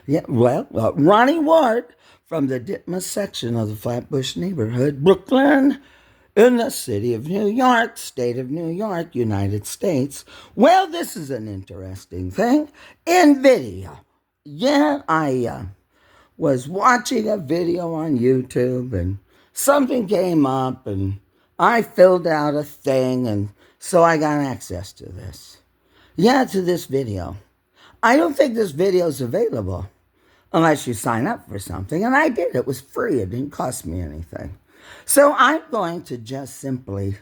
Yeah, well, Ronnie-Ward from the Ditmas section of the Flatbush neighborhood, Brooklyn, in the city of New York, state of New York, United States. Well, this is an interesting thing. NVIDIA. Yeah, I was watching a video on YouTube and something came up and I filled out a thing and so I got access to this. Yeah, to this video. I don't think this video is available unless you sign up for something. And I did. It was free. It didn't cost me anything. So I'm going to just simply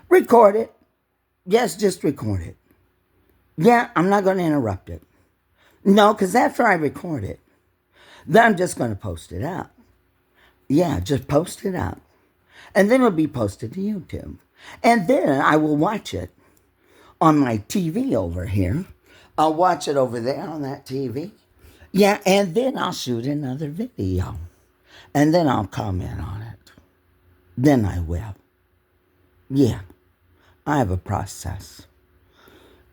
record it. Yes, just record it. Yeah, I'm not going to interrupt it. No, because after I record it, then I'm just going to post it out. Yeah, just post it out. And then it'll be posted to YouTube. And then I will watch it on my TV over here. I'll watch it over there on that TV. Yeah, and then I'll shoot another video. And then I'll comment on it. Then I will. Yeah, I have a process.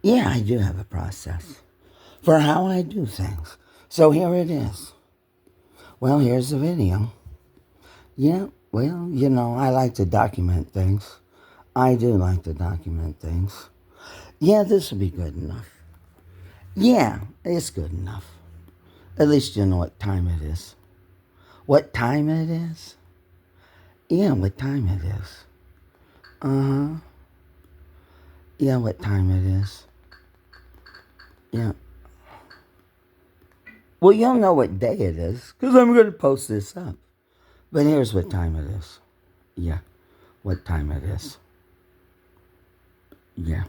Yeah, I do have a process for how I do things. So here it is. Well, here's the video. Yeah, well, I like to document things. I do like to document things. Yeah, this will be good enough. Yeah, it's good enough. At least you know what time it is. What time it is? Yeah, what time it is. Uh-huh. Yeah, what time it is. Yeah. Well, you'll know what day it is, because I'm going to post this up. But here's what time it is. Yeah, what time it is. Yeah.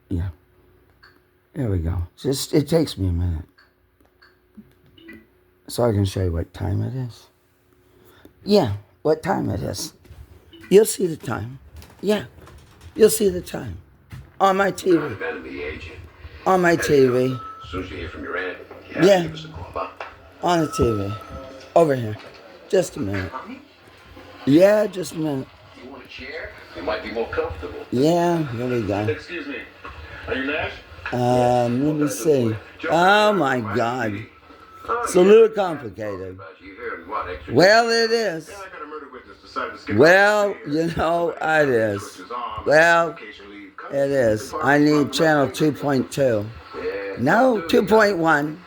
Yeah. There we go. It takes me a minute. So I can show you what time it is. Yeah, what time it is. You'll see the time. Yeah, you'll see the time. On my TV. On my TV. As soon as you hear from your aunt, yeah. Give us a call, on the TV. Over here. Just a minute. Yeah, just a minute. You want a chair? It might be more comfortable. Yeah, here we go. Excuse me. Are you Nash? Let me see. Oh my God. It's a little complicated. Well, it is. Well, it is. Well, it is. I need channel 2.2. No, 2.1.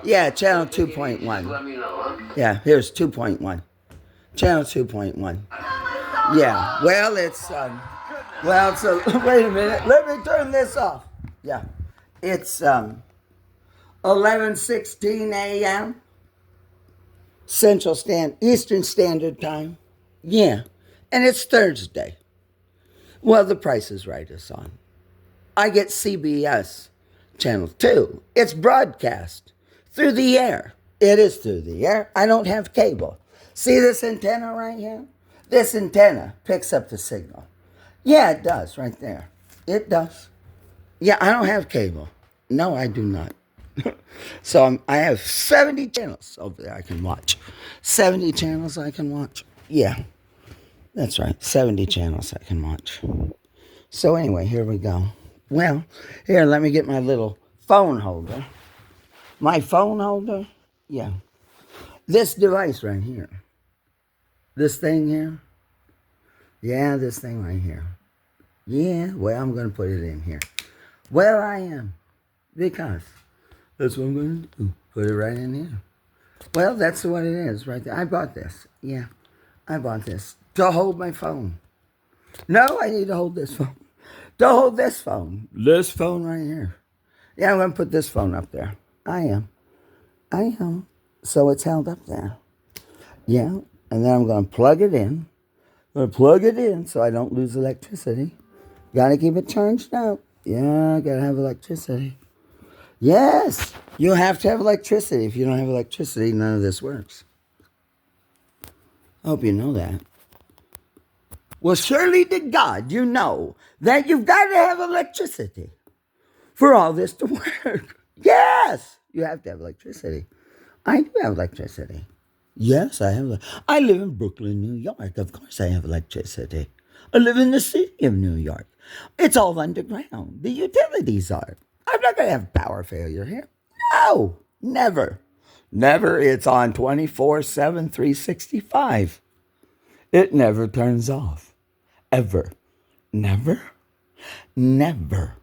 Yeah, channel 2.1. Yeah, here's 2.1. Channel 2.1. Yeah, well, it's, so, wait a minute. Let me turn this off. Yeah, it's 11:16 a.m. Eastern Standard Time. Yeah, and it's Thursday. Well, The Price is Right is on. I get CBS Channel 2. It's broadcast through the air. It is through the air. I don't have cable. See this antenna right here? This antenna picks up the signal. Yeah, it does right there. It does. Yeah, I don't have cable. No, I do not. So I have 70 channels over there I can watch. 70 channels I can watch. Yeah, that's right. 70 channels I can watch. So anyway, here we go. Well, here, let me get my little phone holder. My phone holder? Yeah. This device right here. This thing here. Yeah, this thing right here. Yeah, well, I'm going to put it in here. Well, I am. Because that's what I'm going to do. Put it right in here. Well, that's what it is right there. I bought this. Yeah, I bought this to hold my phone. No, I need to hold this phone. To hold this phone. This phone right here. Yeah, I'm going to put this phone up there. I am. So it's held up there. Yeah, and then I'm going to plug it in. I'm going to plug it in so I don't lose electricity. Got to keep it charged up. Yeah, got to have electricity. Yes, you have to have electricity. If you don't have electricity, none of this works. I hope you know that. Well, surely to God, you know that you've got to have electricity for all this to work. Yes, you have to have electricity. I do have electricity. Yes, I have. I live in Brooklyn, New York. Of course I have electricity. I live in the city of New York. It's all underground. The utilities are. I'm not going to have power failure here. No, never. Never. It's on 24/7, 365. It never turns off. Ever. Never. Never.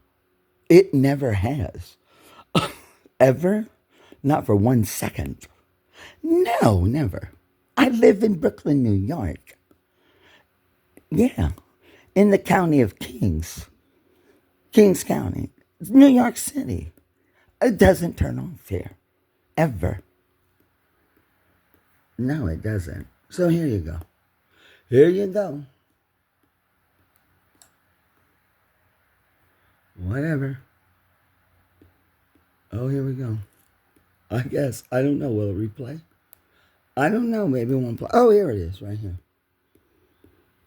It never has. Ever. Not for 1 second. No, never. I live in Brooklyn, New York. Yeah. In the county of Kings. Kings County. New York City. It doesn't turn off here. Ever. No, it doesn't. So here you go. Here you go. Whatever. Oh, here we go. I guess. I don't know. Will it replay? I don't know. Maybe it won't play. Oh, here it is. Right here.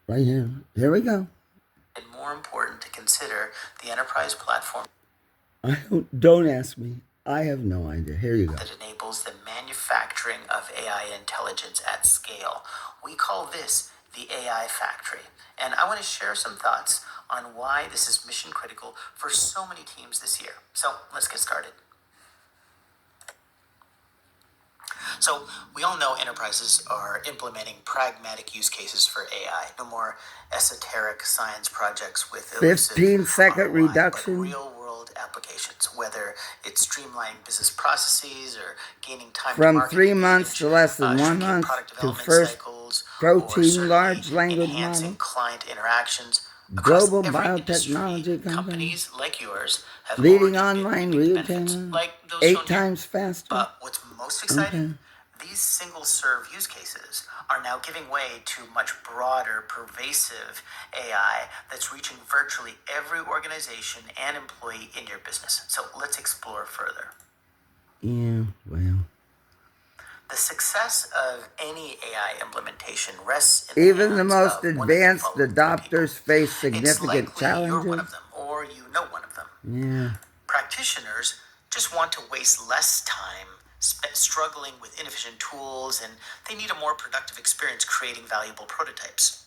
Right here. Here we go. And more important to consider the enterprise platform Don't ask me. I have no idea. Here you go. that enables the manufacturing of AI intelligence at scale. We call this the AI factory. And I want to share some thoughts on why this is mission critical for so many teams this year. So let's get started. So we all know enterprises are implementing pragmatic use cases for AI. No more esoteric science projects with 15-second ROI, reduction. but real-world applications, whether it's streamlining business processes or gaining time From to market 3 months advantage, to less than 1 shrinking month product to development first cycles, or protein certainly large language enhancing model. client interactions. Across Global every biotechnology industry, company. companies like yours have Leading already been online reaping the benefits, retailer. like those 8 shown here. times faster. But what's most exciting, these single-serve use cases are now giving way to much broader, pervasive AI that's reaching virtually every organization and employee in your business. So let's explore further. Yeah, well. The success of any AI implementation rests in Even the hands most of one of the advanced following adopters people. face It's significant likely you're one of challenges. them, or you know one of them. Yeah. Practitioners just want to waste less time struggling with inefficient tools, and they need a more productive experience creating valuable prototypes.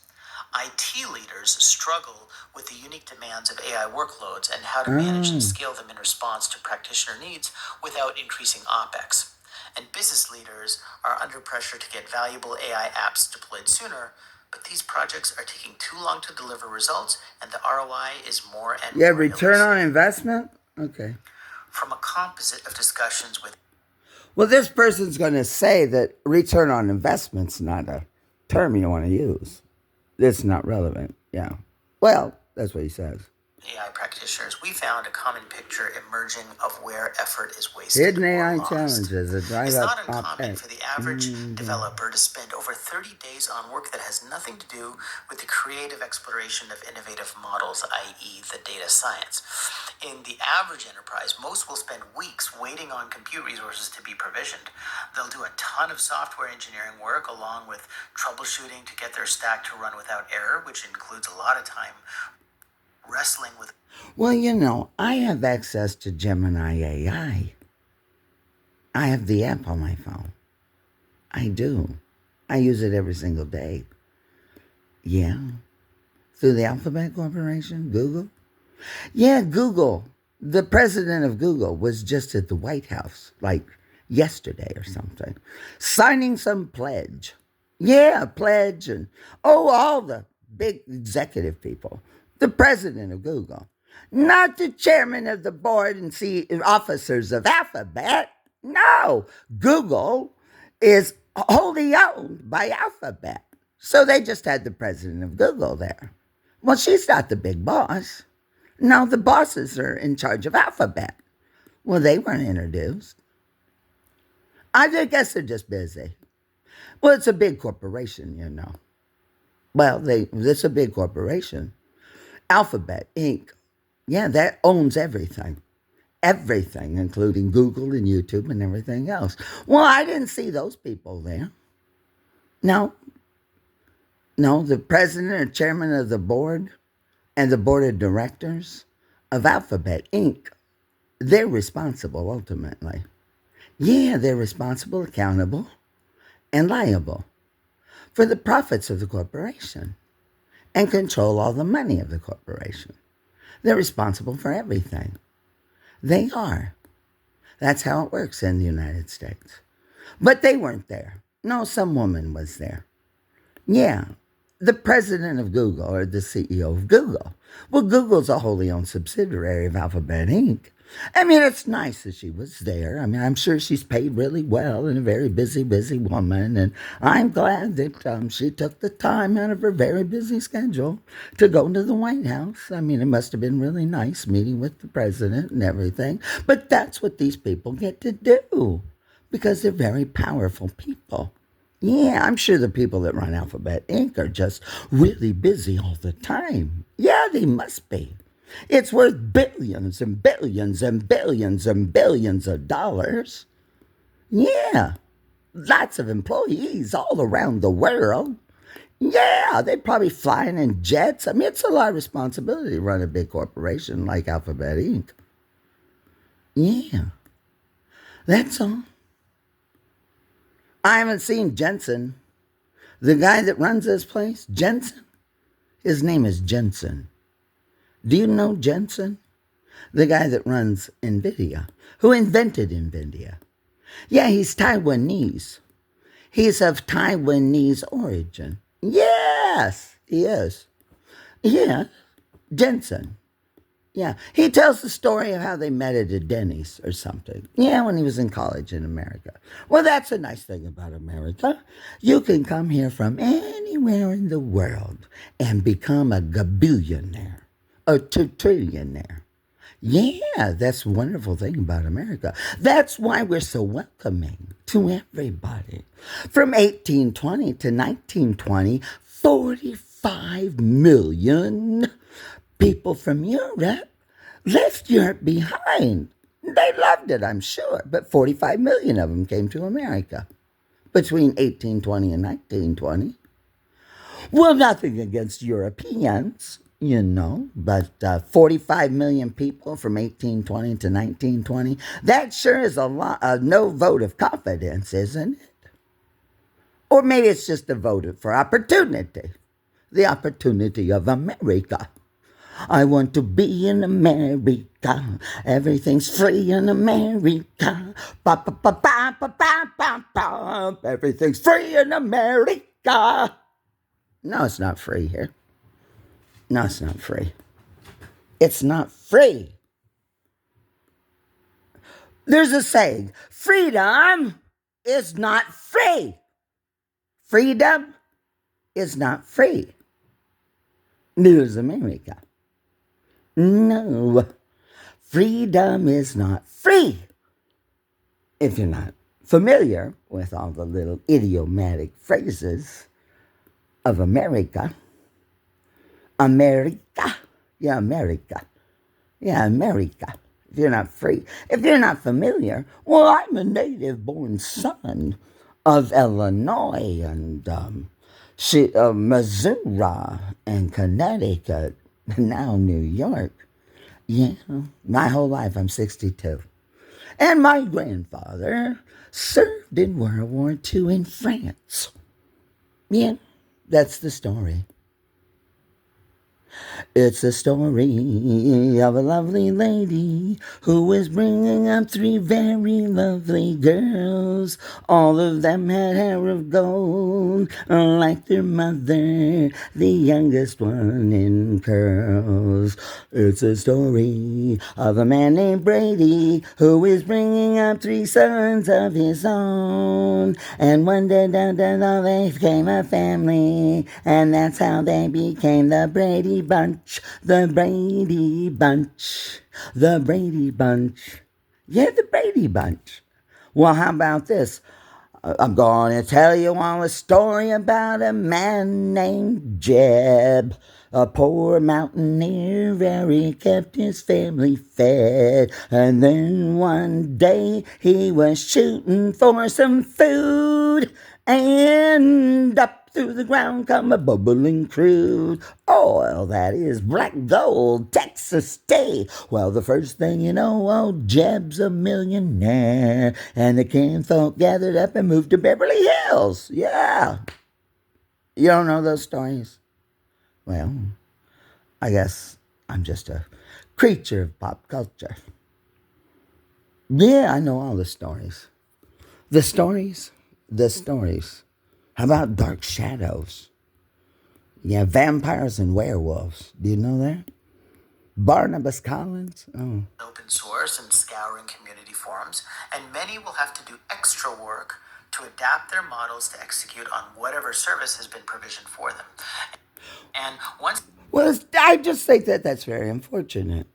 IT leaders struggle with the unique demands of AI workloads and how to manage and scale them in response to practitioner needs without increasing OpEx. And business leaders are under pressure to get valuable AI apps deployed sooner, but these projects are taking too long to deliver results, and the ROI is more and Yeah, more return on elusive. investment? Okay. From a composite of discussions with Well, this person's going to say that return on investment's not a term you want to use. It's not relevant. Yeah. Well, that's what he says. AI practitioners, we found a common picture emerging of where effort is wasted Hidden or AI lost. challenges that drive It's up not uncommon OpEx. for the average developer to spend over 30 days on work that has nothing to do with the creative exploration of innovative models, i.e. the data science. In the average enterprise, most will spend weeks waiting on compute resources to be provisioned. They'll do a ton of software engineering work along with troubleshooting to get their stack to run without error, which includes a lot of time wrestling with. Well, you know, I have access to Gemini AI. I have the app on my phone. I do. I use it every single day. Yeah. Through the Alphabet Corporation, Google. Yeah, Google. The president of Google was just at the White House, like yesterday or something, signing some pledge. Yeah, pledge and, all the big executive people. The president of Google, not the chairman of the board and officers of Alphabet. No, Google is wholly owned by Alphabet. So they just had the president of Google there. Well, she's not the big boss. No, the bosses are in charge of Alphabet. Well, they weren't introduced. I guess they're just busy. Well, it's a big corporation, you know. Well, it's a big corporation. Alphabet Inc. Yeah, that owns everything. Everything, including Google and YouTube and everything else. Well, I didn't see those people there. No, the president or chairman of the board and the board of directors of Alphabet Inc., they're responsible ultimately. Yeah, they're responsible, accountable, and liable for the profits of the corporation and control all the money of the corporation. They're responsible for everything. They are. That's how it works in the United States. But they weren't there. No, some woman was there. Yeah, the president of Google or the CEO of Google. Well, Google's a wholly owned subsidiary of Alphabet Inc. I mean, it's nice that she was there. I mean, I'm sure she's paid really well and a very busy, busy woman. And I'm glad that she took the time out of her very busy schedule to go to the White House. I mean, it must have been really nice meeting with the president and everything. But that's what these people get to do because they're very powerful people. Yeah, I'm sure the people that run Alphabet Inc. are just really busy all the time. Yeah, they must be. It's worth billions and billions and billions and billions of dollars. Yeah, lots of employees all around the world. Yeah, they're probably flying in jets. I mean, it's a lot of responsibility to run a big corporation like Alphabet Inc. Yeah, that's all. I haven't seen Jensen. The guy that runs this place, Jensen, his name is Jensen. Do you know Jensen? The guy that runs NVIDIA, who invented NVIDIA. Yeah, he's Taiwanese. He's of Taiwanese origin. Yes, he is. Yeah, Jensen. Yeah, he tells the story of how they met at a Denny's or something. Yeah, when he was in college in America. Well, that's a nice thing about America. You can come here from anywhere in the world and become a gabillionaire, a trillionaire. Yeah, that's the wonderful thing about America. That's why we're so welcoming to everybody. From 1820 to 1920, 45 million people from Europe left Europe behind. They loved it, I'm sure, but 45 million of them came to America between 1820 and 1920. Well, nothing against Europeans, but 45 million people from 1820 to 1920, that sure is a lot, no vote of confidence, isn't it? Or maybe it's just a vote for opportunity, the opportunity of America. I want to be in America. Everything's free in America. Ba, ba, ba, ba, ba, ba, ba, ba. Everything's free in America. No, it's not free here. No, it's not free. It's not free. There's a saying, freedom is not free. Freedom is not free. Neither is America. No, freedom is not free. If you're not familiar with all the little idiomatic phrases of America, America, yeah, America, yeah, America. If you're not free, if you're not familiar, well, I'm a native-born son of Illinois and Missouri and Connecticut. Now New York. Yeah, my whole life I'm 62. And my grandfather served in World War II in France. Yeah, that's the story. It's the story of a lovely lady who was bringing up 3 very lovely girls. All of them had hair of gold, like their mother, the youngest one in curls. It's a story of a man named Brady who is bringing up 3 sons of his own. And one day, they became a family, and that's how they became the Brady Bunch, the Brady Bunch, the Brady Bunch. Yeah, the Brady Bunch. Well, how about this? I'm going to tell you all a story about a man named Jeb, a poor mountaineer where he kept his family fed. And then one day he was shooting for some food, and up through the ground come a bubbling crude oil that is black gold, Texas stay. Well, the first thing you know, old Jeb's a millionaire, and the kinfolk gathered up and moved to Beverly Hills. Yeah. You don't know those stories? Well, I guess I'm just a creature of pop culture. Yeah, I know all the stories. The stories? The stories. How about Dark Shadows? Yeah, vampires and werewolves. Do you know that? Barnabas Collins? Oh. Open source and scouring community forums, and many will have to do extra work to adapt their models to execute on whatever service has been provisioned for them. And once Well, I just think that that's very unfortunate.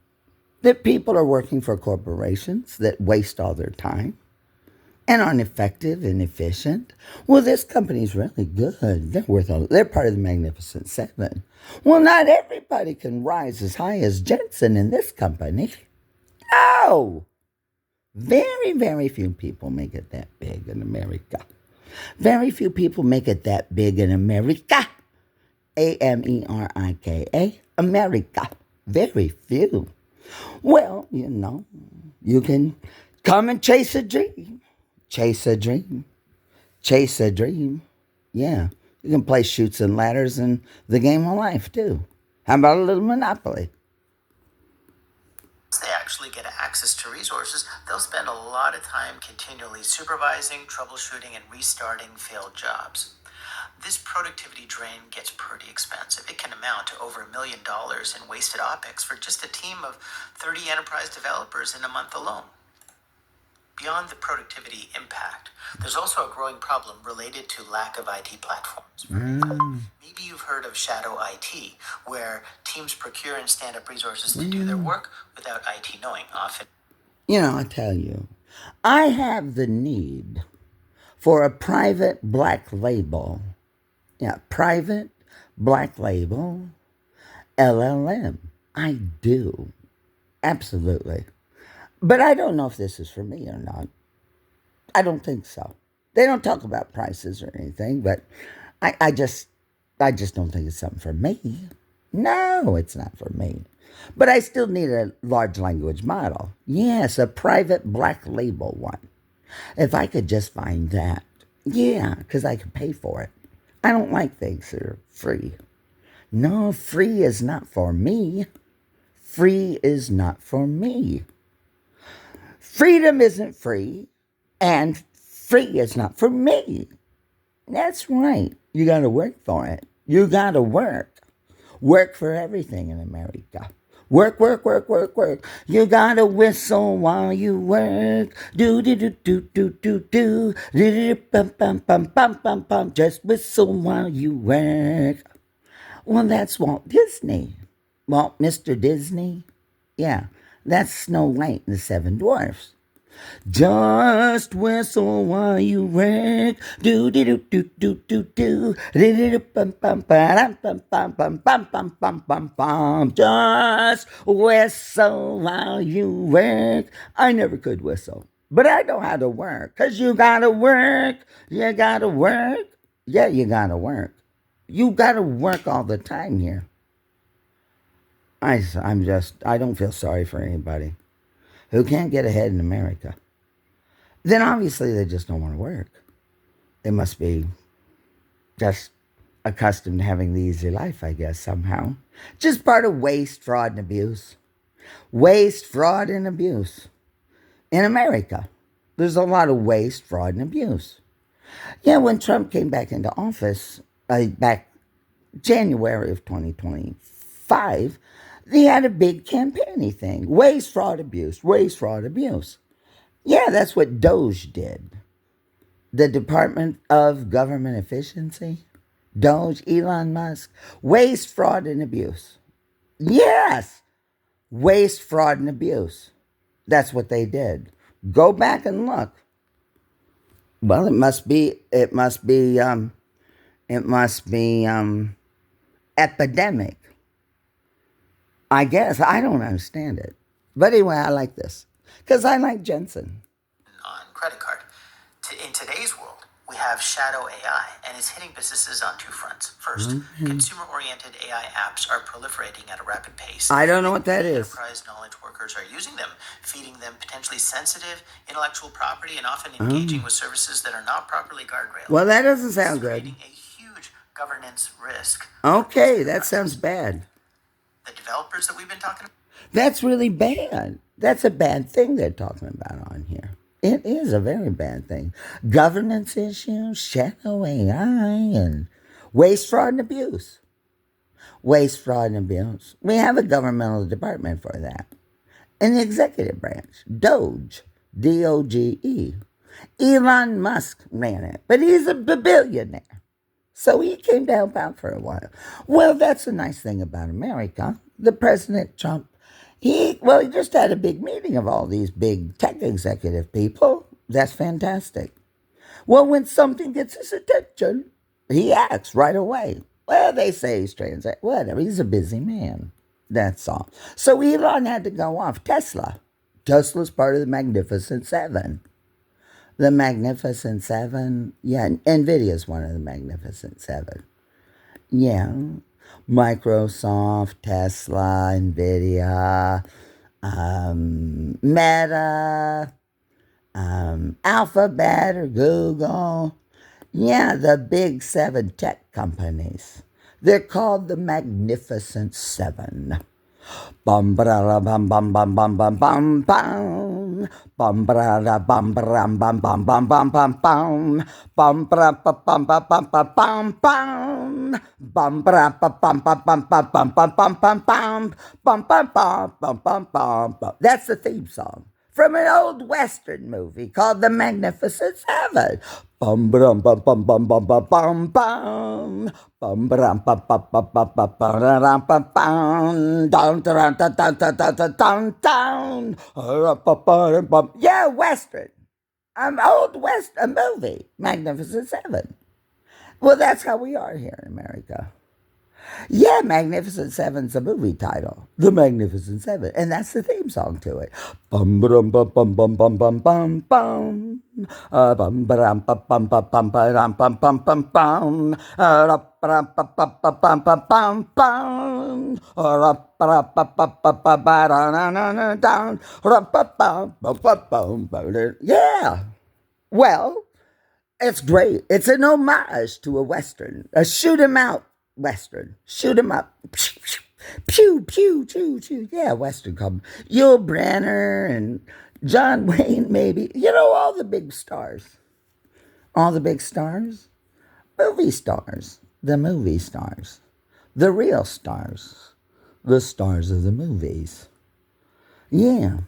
That people are working for corporations that waste all their time and aren't effective and efficient. Well, this company's really good. They're part of the Magnificent Seven. Well, not everybody can rise as high as Jensen in this company. No! Very, very few people make it that big in America. Very few people make it that big in America. America. America. Very few. Well, you can come and chase a dream. Chase a dream. Chase a dream. Yeah. You can play Chutes and Ladders and the game of life, too. How about a little Monopoly? they actually get access to resources, they'll spend a lot of time continually supervising, troubleshooting, and restarting failed jobs. This productivity drain gets pretty expensive. It can amount to over $1 million in wasted OPEX for just a team of 30 enterprise developers in a month alone. Beyond the productivity impact, there's also a growing problem related to lack of IT platforms. Maybe you've heard of shadow IT, where teams procure and stand up resources to do their work without IT knowing. Often, I tell you, I have the need for a private black label. Yeah, private black label LLM. I do. Absolutely. But I don't know if this is for me or not. I don't think so. They don't talk about prices or anything, but I just don't think it's something for me. No, it's not for me. But I still need a large language model. Yes, a private black label one. If I could just find that. Yeah, because I could pay for it. I don't like things that are free. No, free is not for me. Free is not for me. Freedom isn't free, and free is not for me. That's right. You got to work for it. You got to work. Work for everything in America. Work, work, work, work, work. You got to whistle while you work. Do, do, do, do, do, do, do. Do, do, bum, bum, bum, bum, bum, bum. Just whistle while you work. Well, that's Walt Disney. Mr. Disney. Yeah. That's Snow White and the Seven Dwarfs. Just whistle while you work. Do do do do do do do. Do bum bum bum bum bum bum bum bum bum bum bum. Just whistle while you work. I never could whistle, but I know how to work. 'Cause you gotta work. You gotta work. Yeah, you gotta work. You gotta work all the time here. I don't feel sorry for anybody who can't get ahead in America. Then obviously they just don't want to work. They must be just accustomed to having the easy life, I guess, somehow. Just part of waste, fraud, and abuse. Waste, fraud, and abuse. In America, there's a lot of waste, fraud, and abuse. Yeah, when Trump came back into office, back January of 2025, they had a big campaign thing. Waste, fraud, abuse. Waste, fraud, abuse. Yeah, that's what Doge did. The Department of Government Efficiency. Doge, Elon Musk. Waste, fraud, and abuse. Yes! Waste, fraud, and abuse. That's what they did. Go back and look. Well, it must be epidemic. I guess. I don't understand it. But anyway, I like this. Because I like Jensen. on credit card. In today's world, we have shadow AI, and it's hitting businesses on two fronts. First, consumer-oriented AI apps are proliferating at a rapid pace. I don't know what that is. Enterprise knowledge workers are using them, feeding them potentially sensitive intellectual property and often engaging with services that are not properly guardrailed. Well, that doesn't sound good. Creating a huge governance risk. Okay, that sounds bad. The developers that we've been talking about. That's really bad. That's a bad thing they're talking about on here. It is a very bad thing. Governance issues, shadow AI, and waste, fraud, and abuse. Waste, fraud, and abuse. We have a governmental department for that. In the executive branch, Doge, DOGE. Elon Musk ran it, but he's a billionaire. So he came to help out for a while. Well, that's the nice thing about America. The President Trump, he just had a big meeting of all these big tech executive people. That's fantastic. Well, when something gets his attention, he acts right away. Well, they say he's transit. Whatever, he's a busy man. That's all. So Elon had to go off. Tesla's part of the Magnificent Seven. The Magnificent Seven. Yeah, NVIDIA's one of the Magnificent Seven. Yeah. Microsoft, Tesla, NVIDIA, Meta, Alphabet or Google. Yeah, the big 7 tech companies. They're called the Magnificent Seven. Bum bum bum bum bum bum bum bum bum. Bum bum bum bum bum bum bum bum bum bum. Bum bum bum bum bum bum bum bum. Bum bum bum bum bum bum bum bum bum bum bum. Bum bum bum bum bum bum. That's the theme song from an old Western movie called The Magnificent Seven. Bum bum bum bum bum bum bum bum bum. Bum bum bum bum bum bum bum bum bum bum. Down down down down down down down. Yeah, Western. Old West a movie. Magnificent Seven. Well, that's how we are here in America. Yeah, Magnificent Seven's a movie title. The Magnificent Seven. And that's the theme song to it. Bum bum bum bum bum bum bum bum bum. Bum bum bum bum bum bum bum bum bum bum bum. Yeah. Well, it's great. It's an homage to a Western, a shoot 'em out Western. Shoot 'em up. Pew, pew, pew, pew. Yeah, Western come. Yul Brynner and John Wayne, maybe. You know, all the big stars. All the big stars? Movie stars. The movie stars. The real stars. The stars of the movies. Yeah.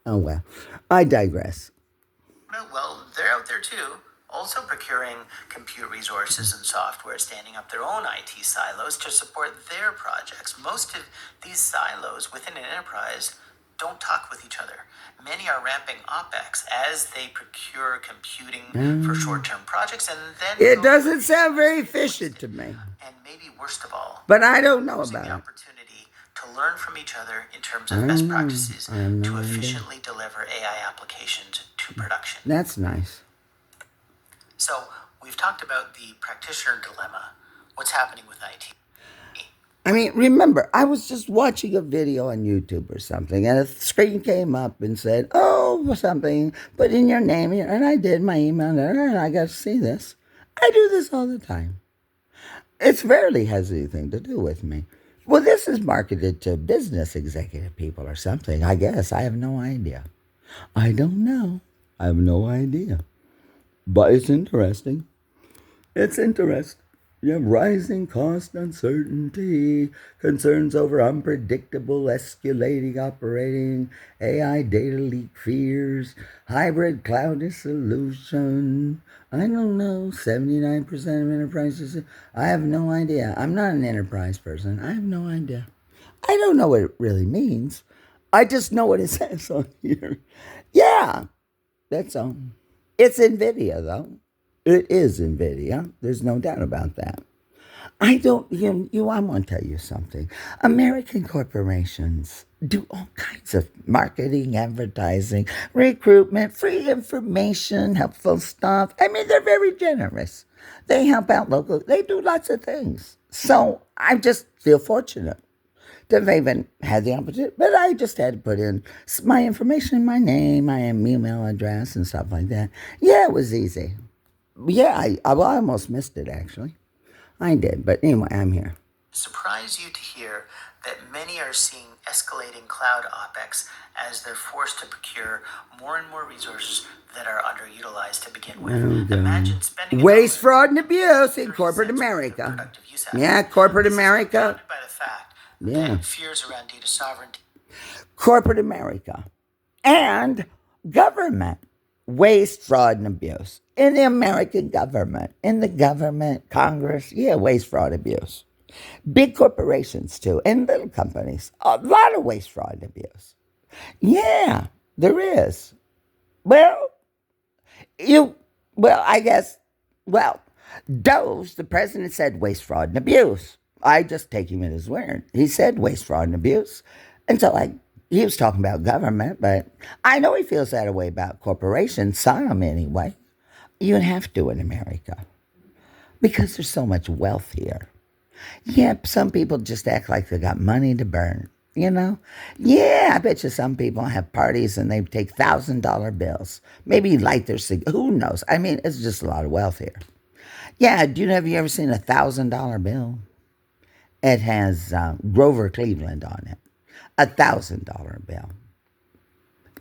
Oh, well. I digress. Well, they're out there too, also procuring compute resources and software, standing up their own IT silos to support their projects. Most of these silos within an enterprise don't talk with each other. Many are ramping OpEx as they procure computing for short-term projects and then... It doesn't sound very efficient to me. And maybe worst of all... But I don't know about it. ...the opportunity to learn from each other in terms of best practices to efficiently deliver AI applications to production. That's nice. So, we've talked about the practitioner dilemma. What's happening with IT? I mean, remember, I was just watching a video on YouTube or something, and a screen came up and said, oh, something, put in your name, and I did my email, and I got to see this. I do this all the time. It rarely has anything to do with me. Well, this is marketed to business executive people or something, I guess. I have no idea. I don't know. I have no idea. But it's interesting. It's interesting. You have rising cost uncertainty, concerns over unpredictable escalating operating, AI data leak fears, hybrid cloud dissolution. I don't know, 79% of enterprises. I have no idea. I'm not an enterprise person. I have no idea. I don't know what it really means. I just know what it says on here. Yeah, that's all. It's NVIDIA, though. It is NVIDIA. There's no doubt about that. I want to tell you something. American corporations do all kinds of marketing, advertising, recruitment, free information, helpful stuff. I mean, they're very generous. They help out local. They do lots of things. So I just feel fortunate to have even had the opportunity. But I just had to put in my information, my name, my email address, and stuff like that. Yeah, it was easy. Yeah, I almost missed it, actually. I did, but anyway, I'm here. surprise you to hear that many are seeing escalating cloud OPEX as they're forced to procure more and more resources that are underutilized to begin with. Imagine spending Waste, fraud, and abuse in 30 corporate cents worth of America. productive use Yeah, corporate This is America. compounded by the fact Yeah. that fears around data sovereignty. Corporate America. And government. Waste, fraud, and abuse. In the American government. In the government, Congress. Yeah, waste, fraud, abuse. Big corporations, too. And little companies. A lot of waste, fraud, and abuse. Yeah, there is. Well, I guess, Doge, the president, said waste, fraud, and abuse. I just take him at his word. He said waste, fraud, and abuse. And so, he was talking about government, but I know he feels that way about corporations, some anyway. You have to in America because there's so much wealth here. Yep, some people just act like they got money to burn, you know? Yeah, I bet you some people have parties and they take $1,000 bills. Maybe light their cigar. Who knows? I mean, it's just a lot of wealth here. Yeah, have you ever seen $1,000 bill? It has Grover Cleveland on it. $1,000 bill.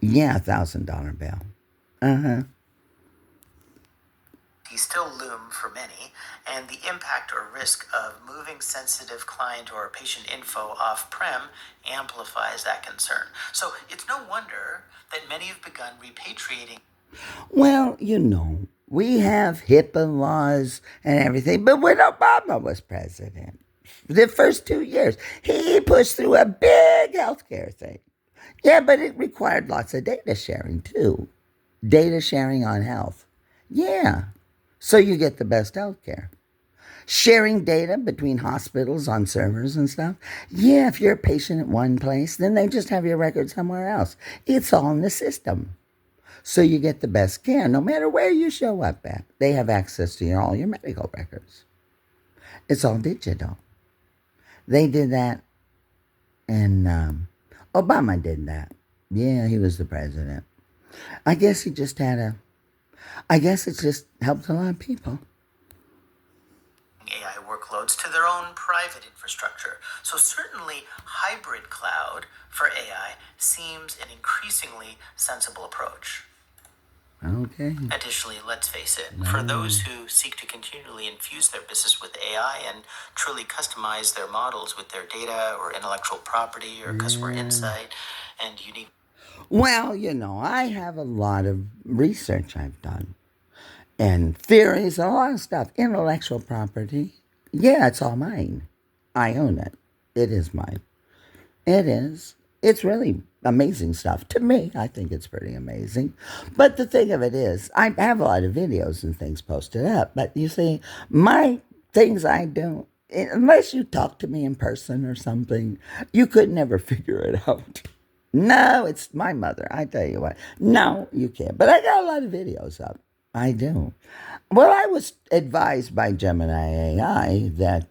Yeah, $1,000 bill. Uh-huh. Still loom for many, and the impact or risk of moving sensitive client or patient info off-prem amplifies that concern. So it's no wonder that many have begun repatriating. Well, we have HIPAA laws and everything, but when Obama was president, the first 2 years, he pushed through a big healthcare thing. Yeah, but it required lots of data sharing, too. Data sharing on health. Yeah. So you get the best health care. Sharing data between hospitals on servers and stuff. Yeah, if you're a patient at one place, then they just have your record somewhere else. It's all in the system. So you get the best care no matter where you show up at. They have access to all your medical records. It's all digital. They did that, and Obama did that. Yeah, he was the president. I guess it just helped a lot of people. AI workloads to their own private infrastructure. So certainly hybrid cloud for AI seems an increasingly sensible approach. Okay. Additionally, let's face it, for those who seek to continually infuse their business with AI and truly customize their models with their data or intellectual property or customer insight and unique. Well, I have a lot of research I've done and theories and a lot of stuff. Intellectual property. Yeah, it's all mine. I own it. It is mine. It is. It's really amazing stuff. To me, I think it's pretty amazing. But the thing of it is, I have a lot of videos and things posted up. But you see, my things I do, unless you talk to me in person or something, you could never figure it out. No, it's my mother. I tell you what. No, you can't. But I got a lot of videos up. I do. Well, I was advised by Gemini AI that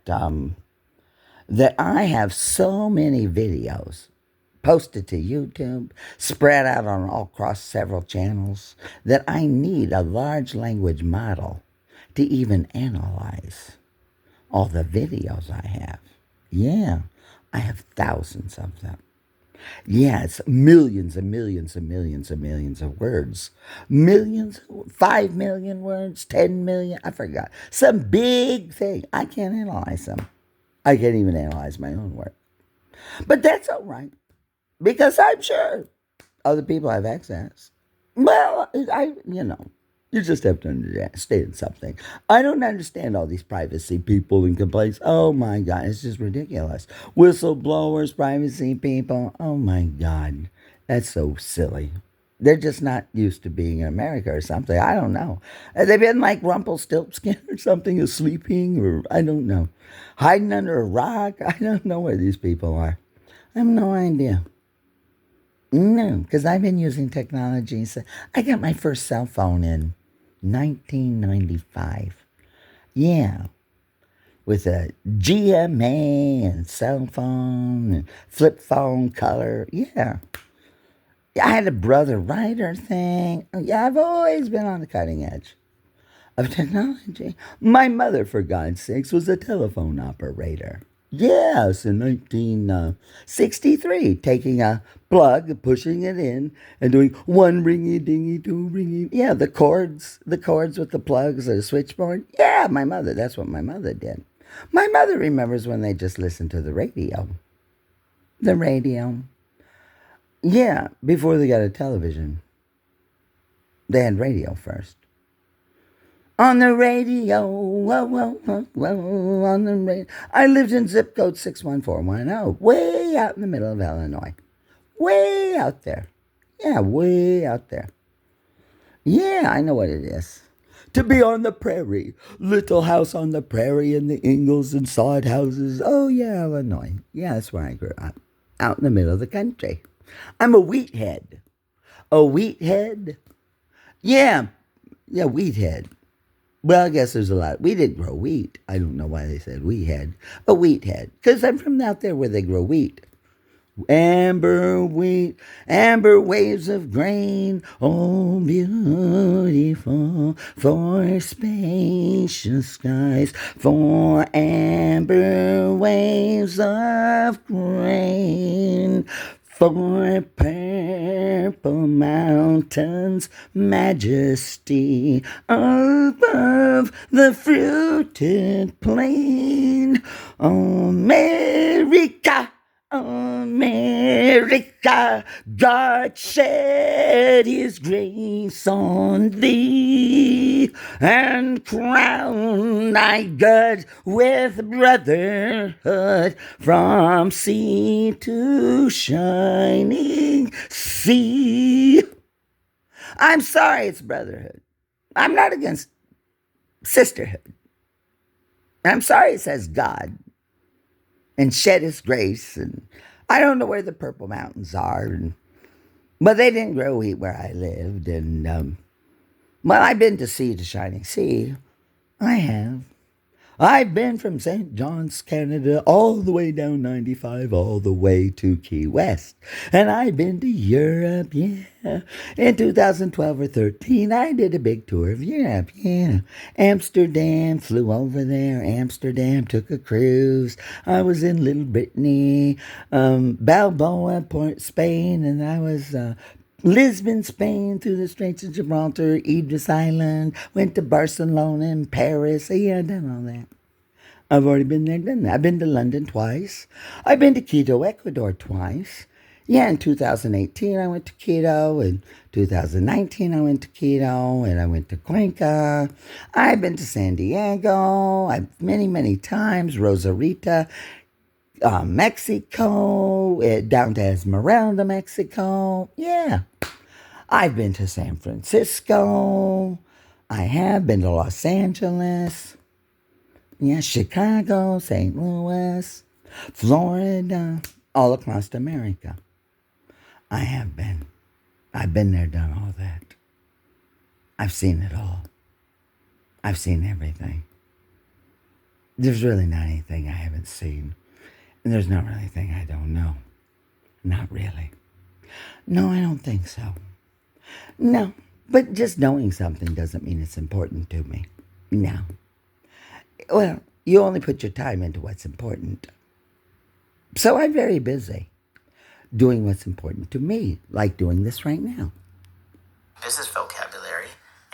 I have so many videos posted to YouTube, spread out on all across several channels, that I need a large language model to even analyze all the videos I have. Yeah, I have thousands of them. Yeah, it's millions and millions and millions and millions of words. Millions, 5 million words, 10 million, I forgot. Some big thing. I can't analyze them. I can't even analyze my own work. But that's all right, because I'm sure other people have access. Well, you just have to understand something. I don't understand all these privacy people and complaints. Oh my God, it's just ridiculous. Whistleblowers, privacy people. Oh my God, that's so silly. They're just not used to being in America or something. I don't know. Have they been like Rumpelstiltskin or something, or sleeping, or I don't know. Hiding under a rock? I don't know where these people are. I have no idea. No, because I've been using technology. So I got my first cell phone in 1995. Yeah. With a GMA and cell phone and flip phone color. Yeah. I had a brother writer thing. Yeah, I've always been on the cutting edge of technology. My mother, for God's sakes, was a telephone operator. Yes, in 1963, taking a plug, pushing it in, and doing one ringy dingy, two ringy. Yeah, the chords with the plugs, the switchboard. Yeah, my mother. That's what my mother did. My mother remembers when they just listened to the radio. The radio. Yeah, before they got a television, they had radio first. On the radio, whoa, whoa, whoa, whoa, on the radio. I lived in zip code 61410, way out in the middle of Illinois. Way out there. Yeah, way out there. Yeah, I know what it is. To be on the prairie. Little house on the prairie and the Ingalls and sod houses. Oh, yeah, Illinois. Yeah, that's where I grew up. Out in the middle of the country. I'm a wheat head. A wheat head? Yeah, wheat head. Well, I guess there's a lot. We didn't grow wheat. I don't know why they said we had a wheat head. Because I'm from out there where they grow wheat. Amber wheat, amber waves of grain, oh beautiful for spacious skies, for amber waves of grain, for purple mountains, majesty above the fruited plain, America. America, God shed his grace on thee, and crown thy God with brotherhood from sea to shining sea. I'm sorry it's brotherhood. I'm not against sisterhood. I'm sorry it says God and shed his grace, and I don't know where the Purple Mountains are, but they didn't grow wheat where I lived, and well, I've been to sea to shining sea. I have. I've been from St. John's, Canada, all the way down 95, all the way to Key West. And I've been to Europe, yeah. In 2012 or 13, I did a big tour of Europe, yeah. Amsterdam, flew over there. Amsterdam, took a cruise. I was in Little Brittany, Balboa, Port Spain, and I was Lisbon, Spain, through the Straits of Gibraltar, Idris Island, went to Barcelona and Paris. Yeah, I've done all that. I've already been there, done that. I've been to London twice. I've been to Quito, Ecuador twice. Yeah, in 2018 I went to Quito. In 2019 I went to Quito, and I went to Cuenca. I've been to San Diego. Many, many times. Rosarita, Mexico, down to Esmeralda, Mexico. Yeah. I've been to San Francisco. I have been to Los Angeles. Yeah, Chicago, St. Louis, Florida, all across America. I have been. I've been there, done all that. I've seen it all. I've seen everything. There's really not anything I haven't seen. And there's not really anything I don't know. Not really. No, I don't think so. No, but just knowing something doesn't mean it's important to me. No. Well, you only put your time into what's important. So I'm very busy doing what's important to me, like doing this right now. Business vocabulary,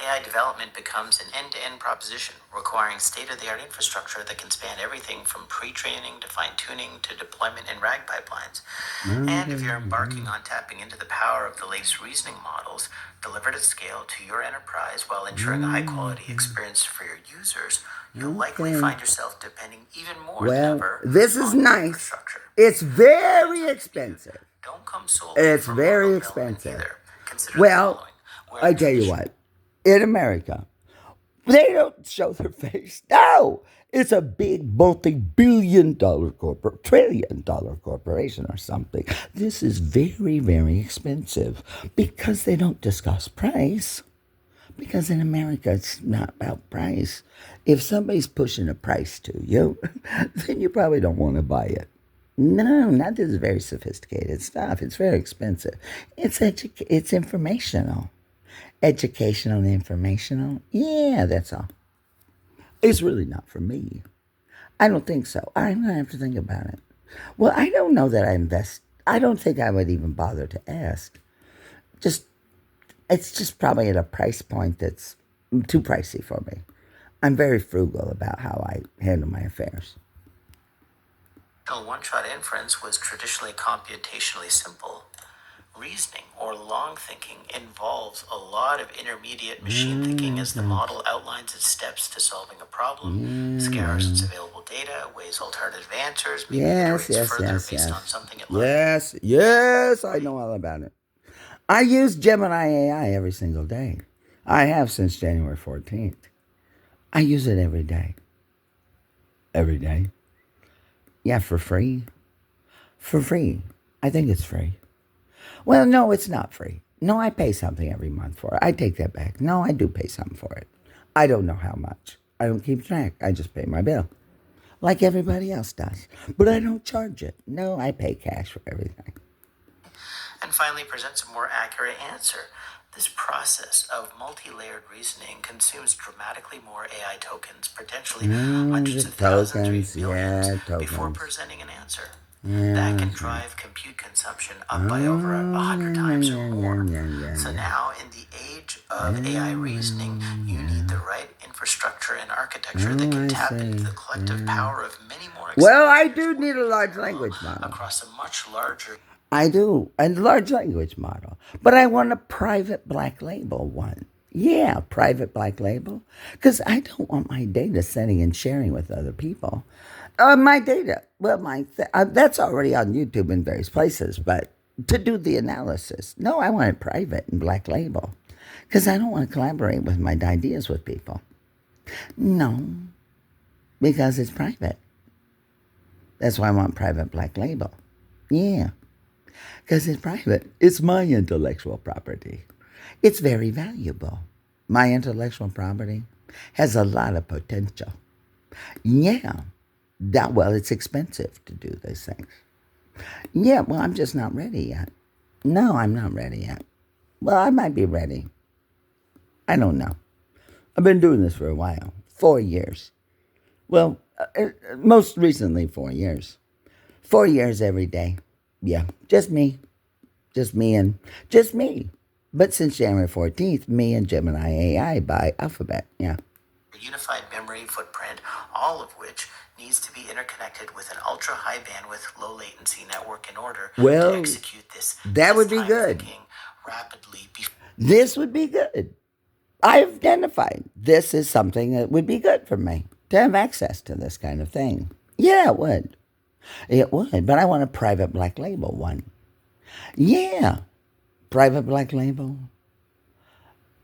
AI development becomes an end-to-end proposition requiring state-of-the-art infrastructure that can span everything from pre-training to fine-tuning to deployment and RAG pipelines. And if you're embarking on tapping into the power of the latest reasoning models delivered at scale to your enterprise while ensuring a high-quality experience for your users, you'll likely find yourself depending even more than ever this is on nice. infrastructure. It's very expensive. Don't come solely It's from very local expensive. either. Consider the Well, following. Where I tell you what, in America, they don't show their face. No, it's a big multi-billion-dollar trillion-dollar corporation or something. This is very, very expensive because they don't discuss price. Because in America, it's not about price. If somebody's pushing a price to you, then you probably don't want to buy it. No, not this very sophisticated stuff. It's very expensive. It's informational. Educational and informational. Yeah, that's all. It's really not for me. I don't think so. I'm going to have to think about it. Well, I don't know that I invest. I don't think I would even bother to ask. Just, it's just probably at a price point that's too pricey for me. I'm very frugal about how I handle my affairs. One-shot inference was traditionally computationally simple. Reasoning or long thinking involves a lot of intermediate machine thinking as the model outlines its steps to solving a problem, scours its available data, weighs alternative answers, maybe iterates further based on something it learned. Yes, I know all about it. I use Gemini AI every single day. I have since January 14th. I use it every day. Every day. Yeah, for free. For free. I think it's free. Well, no, it's not free. No, I pay something every month for it. I take that back. No, I do pay something for it. I don't know how much. I don't keep track. I just pay my bill. Like everybody else does. But I don't charge it. No, I pay cash for everything. And finally presents a more accurate answer. This process of multi-layered reasoning consumes dramatically more AI tokens, potentially hundreds of thousands or even millions, before presenting an answer. That can drive compute consumption up by over 100 times or more. So now, in the age of AI reasoning, you need the right infrastructure and architecture that can tap into the collective power of many more. Well, I do need a large language model. Across a much larger. I do, a large language model. But I want a private black label one. Yeah, private black label. Because I don't want my data sending and sharing with other people. My data, well, that's already on YouTube in various places, but to do the analysis, no, I want it private and black label. Because I don't want to collaborate with my ideas with people. No, because it's private. That's why I want private black label. Yeah. Because it's private. It's my intellectual property. It's very valuable. My intellectual property has a lot of potential. Yeah. Well, it's expensive to do these things. Yeah, well, I'm just not ready yet. No, I'm not ready yet. Well, I might be ready. I don't know. I've been doing this for a while. 4 years. Well, most recently 4 years. 4 years every day. Yeah, just me. Just me. But since January 14th, me and Gemini AI by Alphabet, yeah. Unified memory footprint, all of which needs to be interconnected with an ultra-high bandwidth, low latency network in order to execute this. That would be good. Rapidly. This would be good. I've identified this is something that would be good for me to have access to this kind of thing. Yeah, it would. It would, but I want a private black label one. Yeah. Private black label.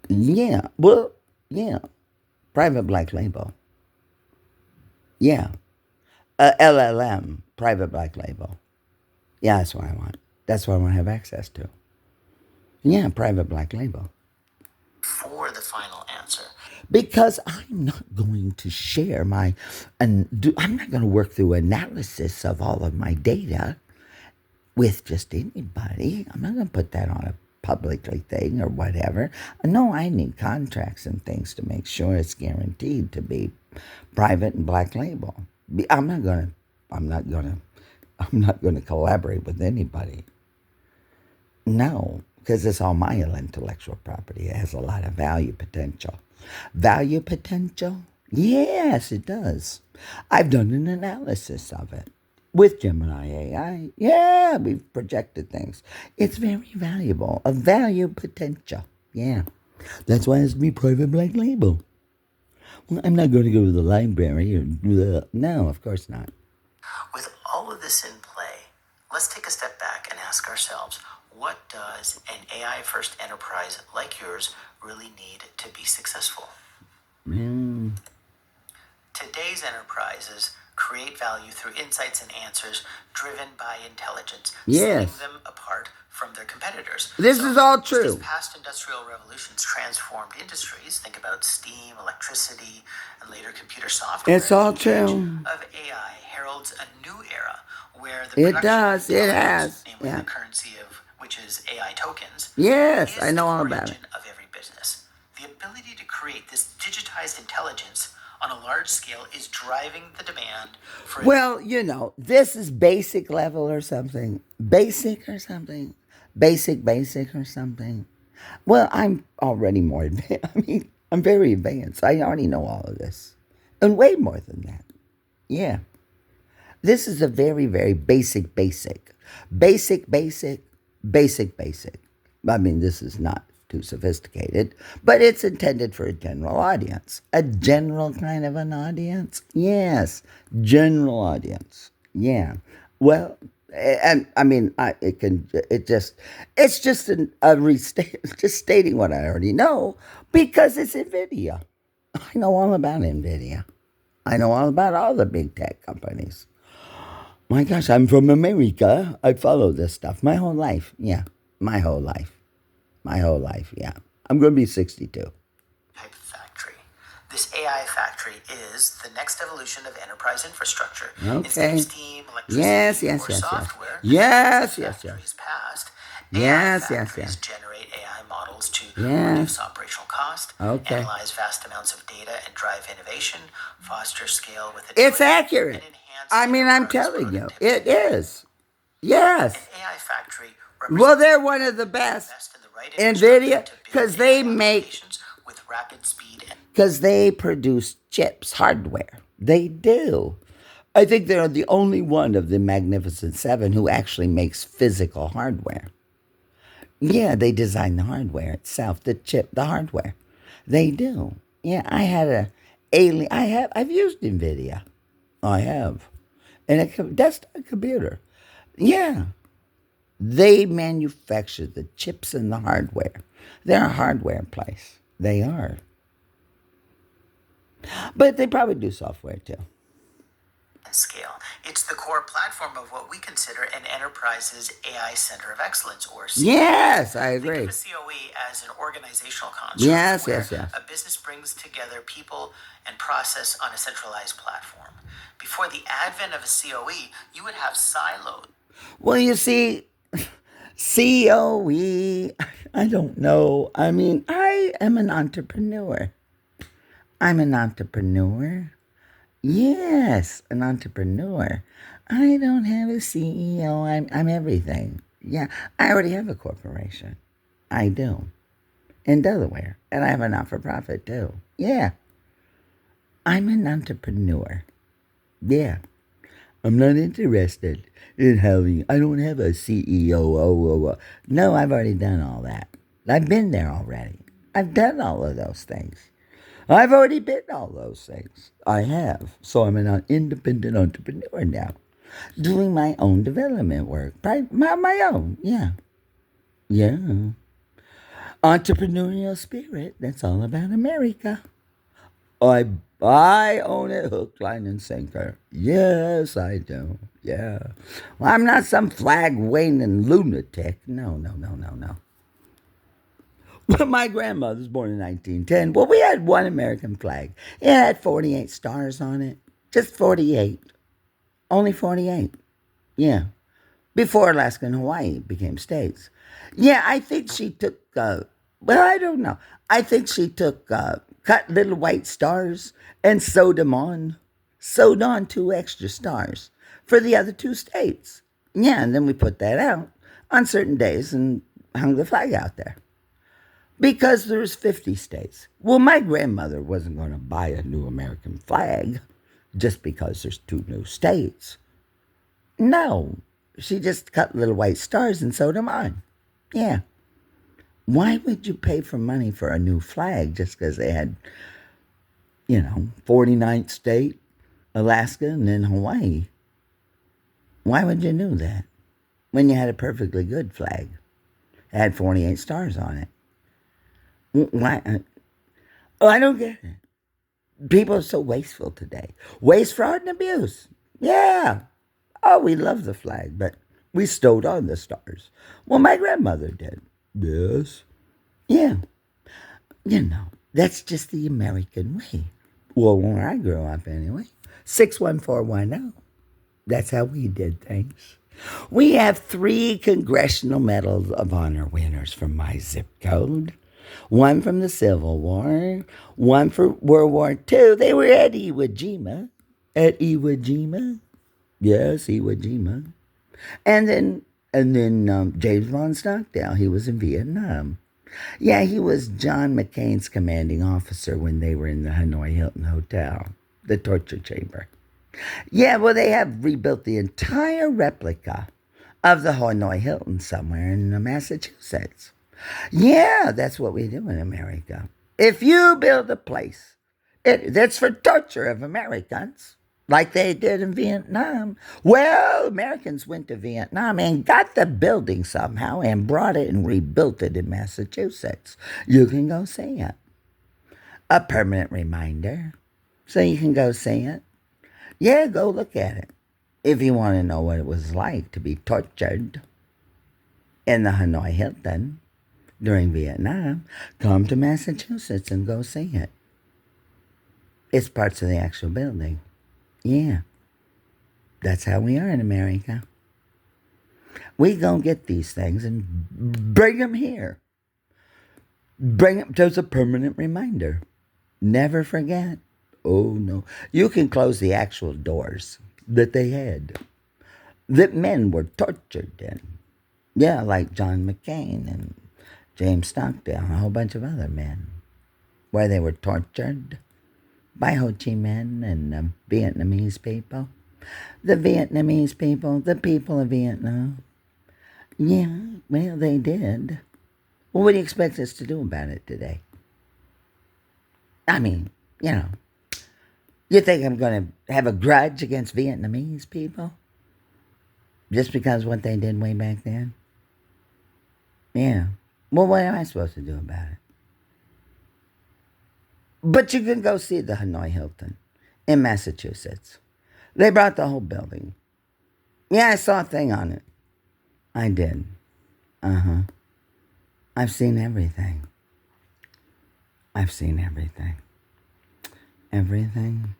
Yeah. Well, yeah. Private black label. Yeah. LLM. Private black label. Yeah, that's what I want. That's what I want to have access to. Yeah, private black label. For the final answer. Because I'm not going to share I'm not going to work through analysis of all of my data with just anybody. I'm not going to put that on a publicly thing or whatever. No, I need contracts and things to make sure it's guaranteed to be private and black label. I'm not going to collaborate with anybody. No, because it's all my intellectual property. It has a lot of value potential. Value potential? Yes, it does. I've done an analysis of it with Gemini AI. Yeah, we've projected things. It's very valuable. A value potential. Yeah. That's why it has to be private black label. Well, I'm not going to go to the library or no, of course not. With all of this in play, let's take a step back and ask ourselves, what does an AI-first enterprise like yours really need to be successful? Today's enterprises create value through insights and answers driven by intelligence, setting them apart from their competitors. This is all true. As past industrial revolutions transformed industries, think about steam, electricity, and later computer software. It's all true. Of AI heralds a new era where the namely the currency of which is AI tokens. Yes, I know all about it. Of every business. The ability to create this digitized intelligence on a large scale is driving the demand for. Well, this is basic level or something. Basic or something. Basic or something. Well, I'm already more advanced. I mean, I'm very advanced. I already know all of this. And way more than that. Yeah. This is a very, very basic. Basic. I mean, this is not too sophisticated, but it's intended for a general audience. A general kind of an audience? Yes. General audience. Yeah. Well, and I mean, it's just just stating what I already know because it's NVIDIA. I know all about NVIDIA. I know all about all the big tech companies. My gosh, I'm from America. I follow this stuff my whole life. Yeah, my whole life. Yeah. I'm going to be 62. Type of factory. This AI factory is the next evolution of enterprise infrastructure. Instead of steam, electricity, or software, factories past, AI factories generate AI models to reduce operational cost, analyze vast amounts of data and drive innovation, foster scale with It's accurate. And enhance I mean, I'm telling you, it is. Yes. An AI factory. Well, they're one of the best. NVIDIA, because they make, with rapid speed, because they produce chips, hardware. They do. I think they're the only one of the Magnificent Seven who actually makes physical hardware. Yeah, they design the hardware itself, the chip, the hardware. They do. Yeah, I've used NVIDIA. I have. And a desktop computer. Yeah. They manufacture the chips and the hardware. They're a hardware place. They are. But they probably do software too. Scale. It's the core platform of what we consider an enterprise's AI Center of Excellence, or COE. Yes, I agree. Think of a COE as an organizational construct. Yes. A business brings together people and process on a centralized platform. Before the advent of a COE, you would have silos. Well, you see, COE, I don't know. I mean, I am an entrepreneur. I'm an entrepreneur. Yes, an entrepreneur. I don't have a CEO. I'm everything. Yeah, I already have a corporation. I do. In Delaware. And I have a not-for-profit too. Yeah. I'm an entrepreneur. Yeah. I'm not interested in I don't have a CEO. No, I've already done all that. I've been there already. I've done all of those things. I've already been all those things. I have. So I'm an independent entrepreneur now. Doing my own development work. My own. Yeah. Yeah. Entrepreneurial spirit. That's all about America. I own it hook, line, and sinker. Yes, I do. Yeah. Well, I'm not some flag-waving lunatic. No. But my grandmother was born in 1910. Well, we had one American flag. It had 48 stars on it. Just 48. Only 48. Yeah. Before Alaska and Hawaii became states. Yeah, I think she took, I don't know. I think she took cut little white stars and sewed them on. Sewed on 2 extra stars for the other 2 states. Yeah, and then we put that out on certain days and hung the flag out there. Because there's 50 states. Well, my grandmother wasn't going to buy a new American flag just because there's 2 new states. No, she just cut little white stars and sewed them on. Yeah. Why would you pay for money for a new flag just because they had, 49th state, Alaska, and then Hawaii? Why would you do that when you had a perfectly good flag? It had 48 stars on it. Why? I don't get it. People are so wasteful today. Waste, fraud, and abuse. Yeah. Oh, we love the flag, but we stowed on the stars. Well, my grandmother did. Yes. Yeah. That's just the American way. Well, when I grew up anyway. 61410. That's how we did things. We have 3 Congressional Medal of Honor winners from my zip code. One from the Civil War, one for World War II. They were at Iwo Jima. At Iwo Jima. Yes, Iwo Jima. And then James von Stockdale, he was in Vietnam. Yeah, he was John McCain's commanding officer when they were in the Hanoi Hilton Hotel, the torture chamber. Yeah, well, they have rebuilt the entire replica of the Hanoi Hilton somewhere in Massachusetts. Yeah, that's what we do in America. If you build a place that's for torture of Americans, like they did in Vietnam, well, Americans went to Vietnam and got the building somehow and brought it and rebuilt it in Massachusetts. You can go see it. A permanent reminder. So you can go see it. Yeah, go look at it. If you want to know what it was like to be tortured in the Hanoi Hilton during Vietnam, come to Massachusetts and go see it. It's parts of the actual building. Yeah. That's how we are in America. We go get these things and bring them here. Bring them as a permanent reminder. Never forget. Oh, no. You can close the actual doors that they had, that men were tortured in. Yeah, like John McCain and James Stockdale and a whole bunch of other men, where they were tortured by Ho Chi Minh and Vietnamese people. The Vietnamese people, the people of Vietnam. Yeah, well, they did. Well, what do you expect us to do about it today? I mean, you think I'm going to have a grudge against Vietnamese people? Just because what they did way back then? Yeah. Well, what am I supposed to do about it? But you can go see the Hanoi Hilton in Massachusetts. They brought the whole building. Yeah, I saw a thing on it. I did. Uh-huh. I've seen everything. I've seen everything. Everything.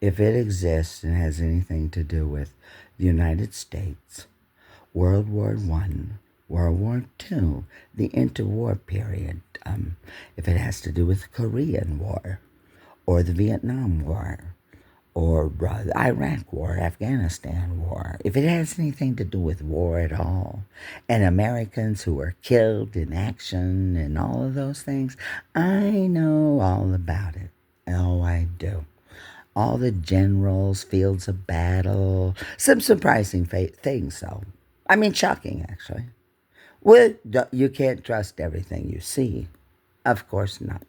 If it exists and has anything to do with the United States, World War I, World War II, the interwar period, if it has to do with the Korean War, or the Vietnam War, or the Iraq War, Afghanistan War, if it has anything to do with war at all, and Americans who were killed in action and all of those things, I know all about it. Oh, I do. All the generals, fields of battle, some surprising things, though. I mean, shocking, actually. Well, you can't trust everything you see. Of course not.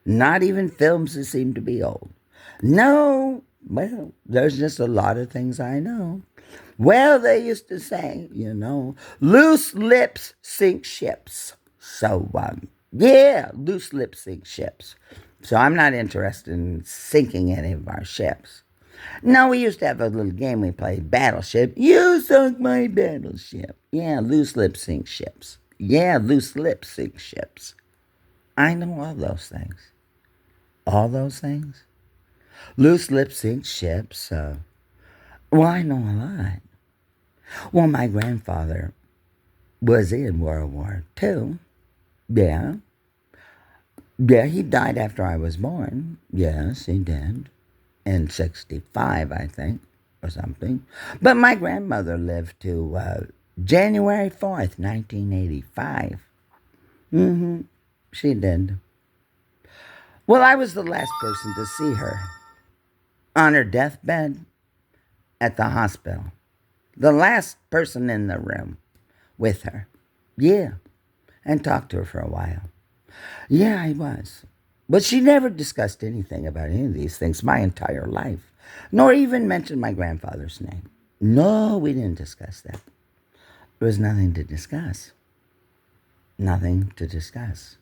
Not even films that seem to be old. No, well, there's just a lot of things I know. Well, they used to say, loose lips sink ships. So, yeah, loose lips sink ships. So I'm not interested in sinking any of our ships. No, we used to have a little game we played, Battleship. You sunk my battleship. Yeah, loose lips sink ships. Yeah, loose lips sink ships. I know all those things. All those things. Loose lips sink ships. Well, I know a lot. Well, my grandfather was in World War II. Yeah. Yeah, he died after I was born. Yes, he did. In 65, I think, or something. But my grandmother lived to January 4th, 1985. Mm-hmm. She did. Well, I was the last person to see her on her deathbed at the hospital. The last person in the room with her. Yeah. And talked to her for a while. Yeah, I was. But she never discussed anything about any of these things my entire life, nor even mentioned my grandfather's name. No, we didn't discuss that. There was nothing to discuss. Nothing to discuss.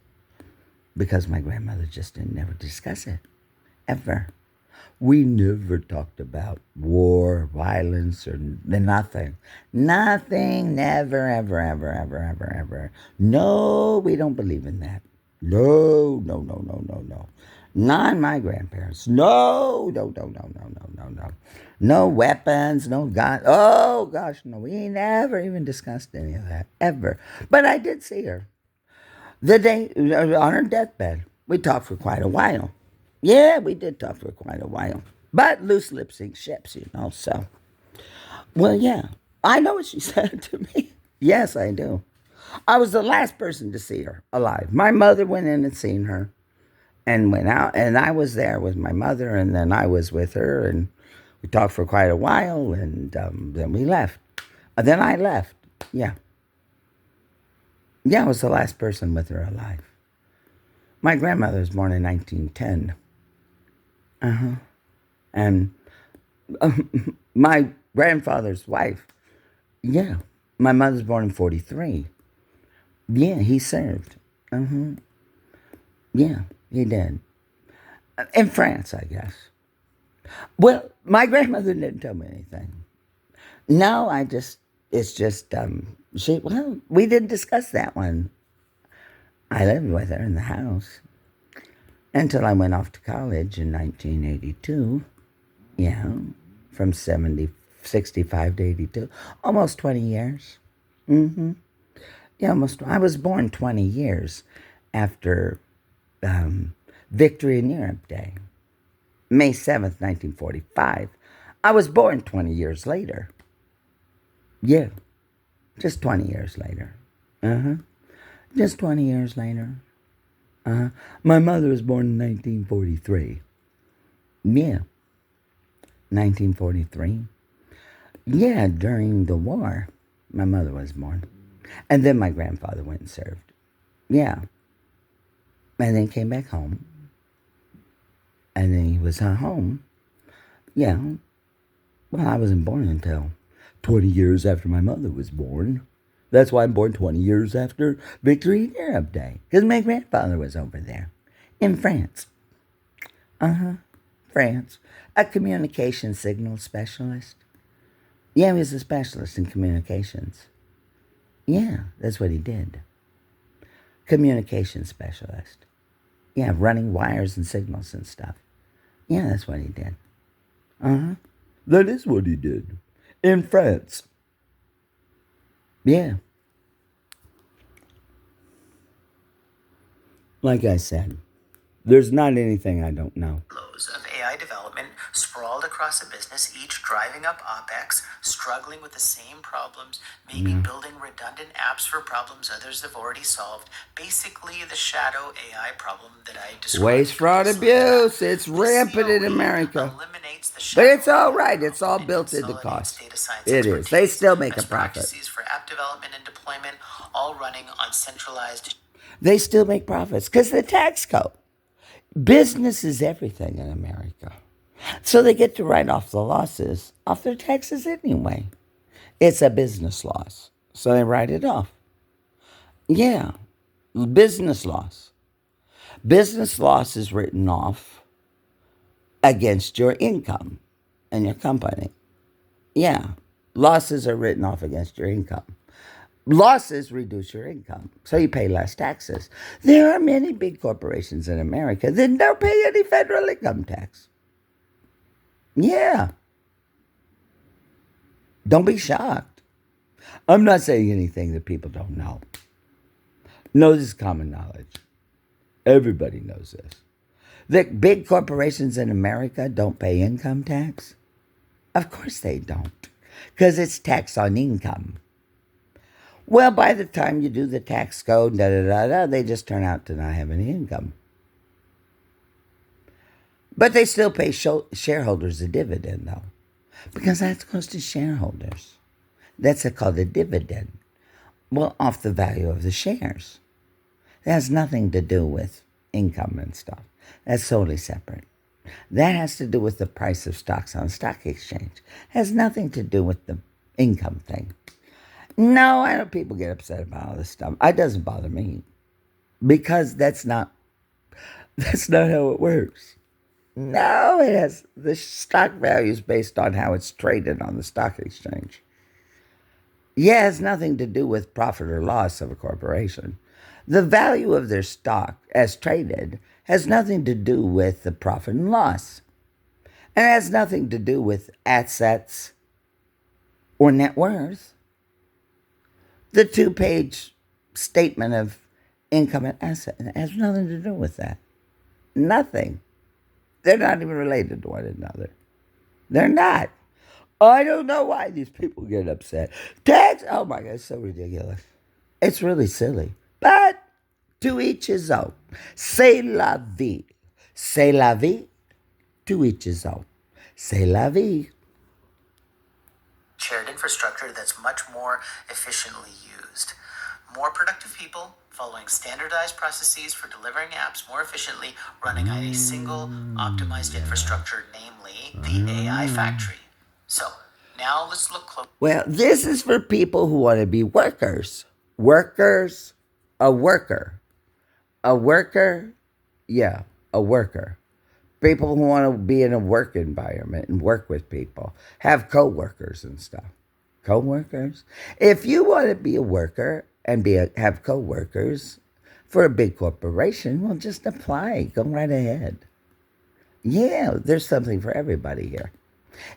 Because my grandmother just didn't never discuss it. Ever. We never talked about war, violence, or nothing. Nothing, never, ever, ever, ever, ever, ever. No, we don't believe in that. No. Not my grandparents. No. No weapons, no guns. Oh, gosh, no. We never even discussed any of that, ever. But I did see her. The day on her deathbed, we talked for quite a while. Yeah, we did talk for quite a while. But loose lip sync ships, so. Well, yeah. I know what she said to me. Yes, I do. I was the last person to see her alive. My mother went in and seen her and went out, and I was there with my mother, and then I was with her, and we talked for quite a while, and then we left. Then I left. Yeah. Yeah, I was the last person with her alive. My grandmother was born in 1910. And my grandfather's wife, yeah, my mother's born in 43. Yeah, he served. Yeah, he did. In France, I guess. Well, my grandmother didn't tell me anything. No, it's just, we didn't discuss that one. I lived with her in the house until I went off to college in 1982. Yeah, from 65 to 82. Almost 20 years. Yeah, almost. I was born 20 years after Victory in Europe Day, May 7th, 1945. I was born 20 years later. Yeah, just 20 years later. Just 20 years later. My mother was born in 1943. Yeah, 1943. Yeah, during the war, my mother was born. And then my grandfather went and served. Yeah. And then came back home. And then he was home. Yeah. Well, I wasn't born until 20 years after my mother was born. That's why I'm born 20 years after Victory in Europe Day. Because my grandfather was over there in France. France. A communication signal specialist. Yeah, he was a specialist in communications. Yeah, that's what he did. Communication specialist. Yeah, running wires and signals and stuff. Yeah, that's what he did. That is what he did. In France. Yeah. Like I said, there's not anything I don't know. Of AI development sprawled across a business, each driving up OPEX, struggling with the same problems, maybe building redundant apps for problems others have already solved. Basically, the shadow AI problem that I described. Waste, fraud, abuse. It's rampant in America. But it's all right. It's all built into cost. It is. They still make a profit. For app development and deployment, all running on centralized. They still make profits because the tax code. Business is everything in America. So they get to write off the losses off their taxes anyway. It's a business loss. So they write it off. Yeah, business loss. Business loss is written off against your income and your company. Yeah, losses are written off against your income. Losses reduce your income, so you pay less taxes. There are many big corporations in America that don't pay any federal income tax. Yeah. Don't be shocked. I'm not saying anything that people don't know. No, this is common knowledge. Everybody knows this. That big corporations in America don't pay income tax? Of course they don't, because it's tax on income. Well, by the time you do the tax code, they just turn out to not have any income. But they still pay shareholders a dividend, though, because that goes to shareholders. That's called a dividend. Well, off the value of the shares. That has nothing to do with income and stuff. That's totally separate. That has to do with the price of stocks on the stock exchange. It has nothing to do with the income thing. No, I know people get upset about all this stuff. It doesn't bother me because that's not how it works. No, it has the stock value is based on how it's traded on the stock exchange. Yeah, it has nothing to do with profit or loss of a corporation. The value of their stock as traded has nothing to do with the profit and loss. And it has nothing to do with assets or net worth. The 2-page statement of income and asset. And it has nothing to do with that. Nothing. They're not even related to one another. They're not. I don't know why these people get upset. Tax, oh my God, it's so ridiculous. It's really silly. But to each his own. C'est la vie. C'est la vie. To each his own. C'est la vie. Shared infrastructure that's much more efficiently used. More productive people following standardized processes for delivering apps more efficiently, running on a single optimized infrastructure, namely the AI factory. So, now let's look close. Well, this is for people who want to be workers. Workers, a worker. A worker, yeah, a worker. People who want to be in a work environment and work with people, have co-workers and stuff. Co-workers. If you want to be a worker and have co-workers for a big corporation, well, just apply. Go right ahead. Yeah, there's something for everybody here.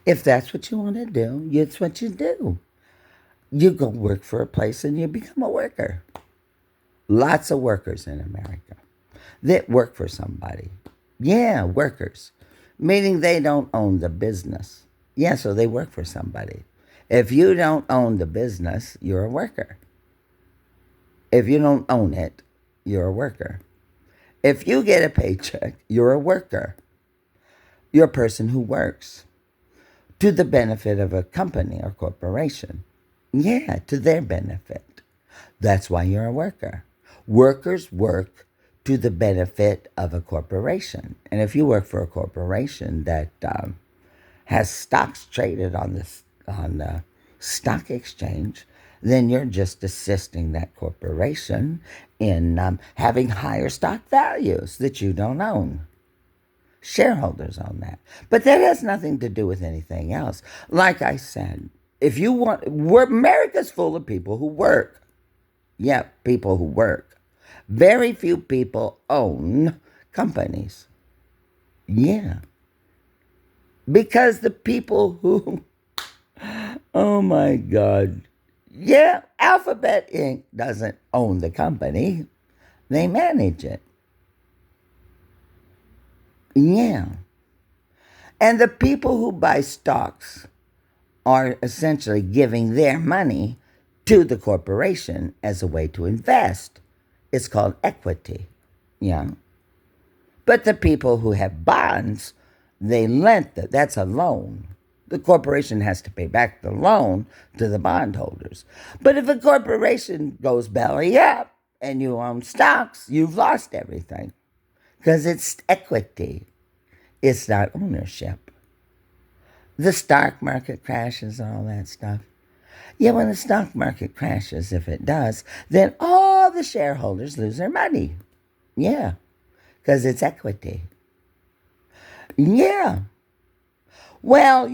If that's what you want to do, it's what you do. You go work for a place and you become a worker. Lots of workers in America that work for somebody. Yeah, workers, meaning they don't own the business. Yeah, so they work for somebody. If you don't own the business, you're a worker. If you don't own it, you're a worker. If you get a paycheck, you're a worker. You're a person who works to the benefit of a company or corporation. Yeah, to their benefit. That's why you're a worker. Workers work to the benefit of a corporation. And if you work for a corporation that has stocks traded on the stock exchange, then you're just assisting that corporation in having higher stock values that you don't own. Shareholders own that. But that has nothing to do with anything else. Like I said, if you want, America's full of people who work. Yeah, people who work. Very few people own companies. Yeah. Because the people who, oh my God. Yeah, Alphabet Inc. doesn't own the company. They manage it. Yeah. And the people who buy stocks are essentially giving their money to the corporation as a way to invest. It's called equity. Yeah. But the people who have bonds, they lent that. That's a loan. The corporation has to pay back the loan to the bondholders. But if a corporation goes belly up and you own stocks, you've lost everything. Because it's equity. It's not ownership. The stock market crashes and all that stuff. Yeah, when the stock market crashes, if it does, then all the shareholders lose their money. Yeah, because it's equity. Yeah. Well,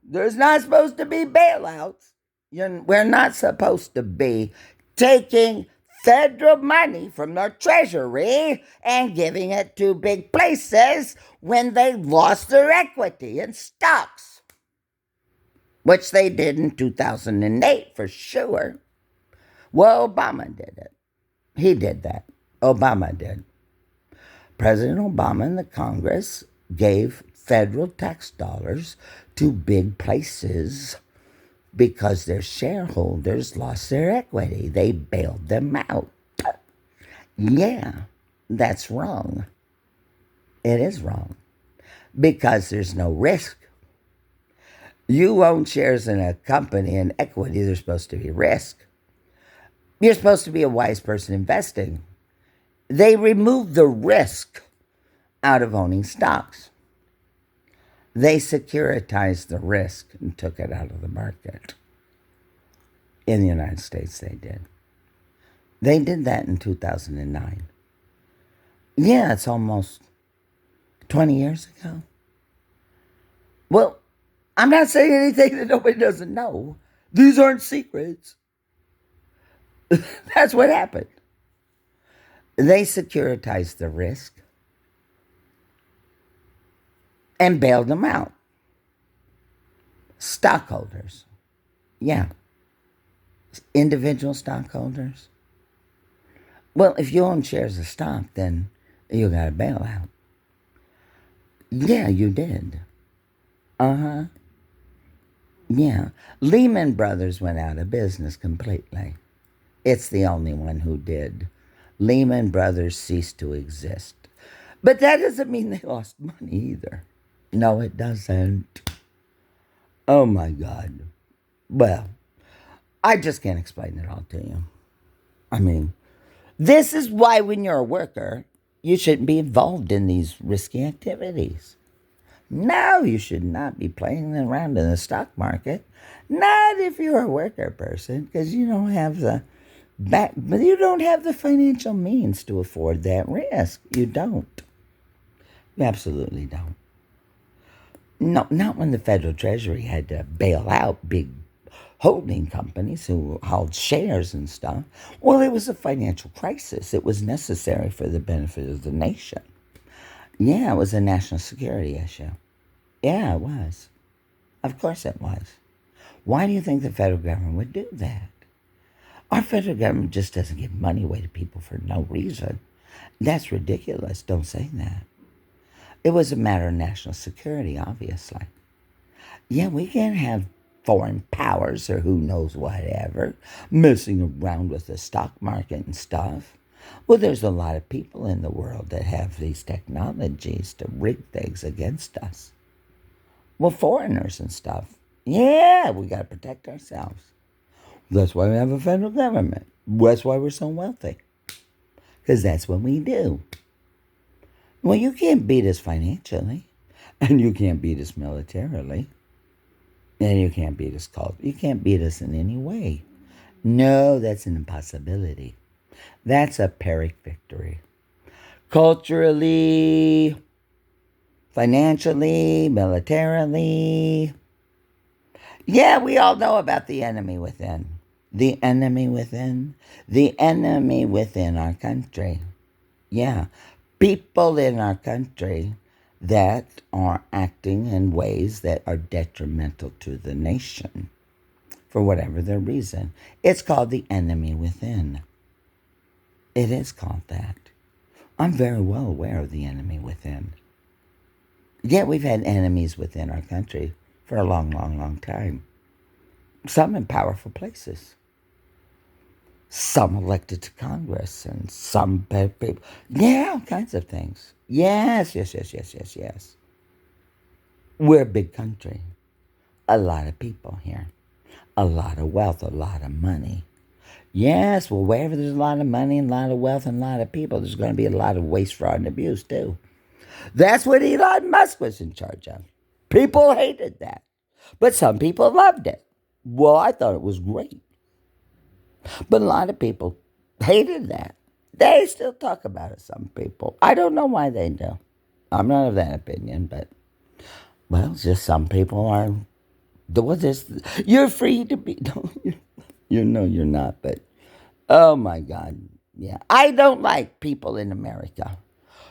there's not supposed to be bailouts. We're not supposed to be taking federal money from their treasury and giving it to big places when they lost their equity in stocks, which they did in 2008 for sure. Well, Obama did it. He did that. Obama did. President Obama and the Congress gave federal tax dollars to big places because their shareholders lost their equity. They bailed them out. Yeah, that's wrong. It is wrong because there's no risk. You own shares in a company and equity, there's supposed to be risk. You're supposed to be a wise person investing. They removed the risk out of owning stocks. They securitized the risk and took it out of the market. In the United States, they did. They did that in 2009. Yeah, it's almost 20 years ago. Well, I'm not saying anything that nobody doesn't know. These aren't secrets. That's what happened. They securitized the risk and bailed them out. Stockholders. Yeah. Individual stockholders. Well, if you own shares of stock, then you got a bailout. Yeah, you did. Uh-huh. Yeah. Lehman Brothers went out of business completely. It's the only one who did. Lehman Brothers ceased to exist. But that doesn't mean they lost money either. No, it doesn't. Oh my God. Well, I just can't explain it all to you. I mean, this is why when you're a worker, you shouldn't be involved in these risky activities. No, you should not be playing around in the stock market. Not if you're a worker person, because you don't have the but you don't have the financial means to afford that risk. You don't. You absolutely don't. No, not when the Federal Treasury had to bail out big holding companies who held shares and stuff. Well, it was a financial crisis. It was necessary for the benefit of the nation. Yeah, it was a national security issue. Yeah, it was. Of course it was. Why do you think the federal government would do that? Our federal government just doesn't give money away to people for no reason. That's ridiculous. Don't say that. It was a matter of national security, obviously. Yeah, we can't have foreign powers or who knows whatever messing around with the stock market and stuff. Well, there's a lot of people in the world that have these technologies to rig things against us. Well, foreigners and stuff. Yeah, we got to protect ourselves. That's why we have a federal government. That's why we're so wealthy. Because that's what we do. Well, you can't beat us financially. And you can't beat us militarily. And you can't beat us culturally. You can't beat us in any way. No, that's an impossibility. That's a Pyrrhic victory. Culturally, financially, militarily. Yeah, we all know about the enemy within. The enemy within. The enemy within our country. Yeah. People in our country that are acting in ways that are detrimental to the nation for whatever their reason. It's called the enemy within. It is called that. I'm very well aware of the enemy within. Yeah, we've had enemies within our country for a long, long, long time. Some in powerful places. Some elected to Congress and some people. Yeah, all kinds of things. Yes. We're a big country. A lot of people here. A lot of wealth, a lot of money. Yes, well, wherever there's a lot of money and a lot of wealth and a lot of people, there's going to be a lot of waste, fraud, and abuse, too. That's what Elon Musk was in charge of. People hated that. But some people loved it. Well, I thought it was great. But a lot of people hated that. They still talk about it, some people. I don't know why they do. I'm not of that opinion, but, well, just some people are. You're free to be. You know you're not, but, oh my God. Yeah. I don't like people in America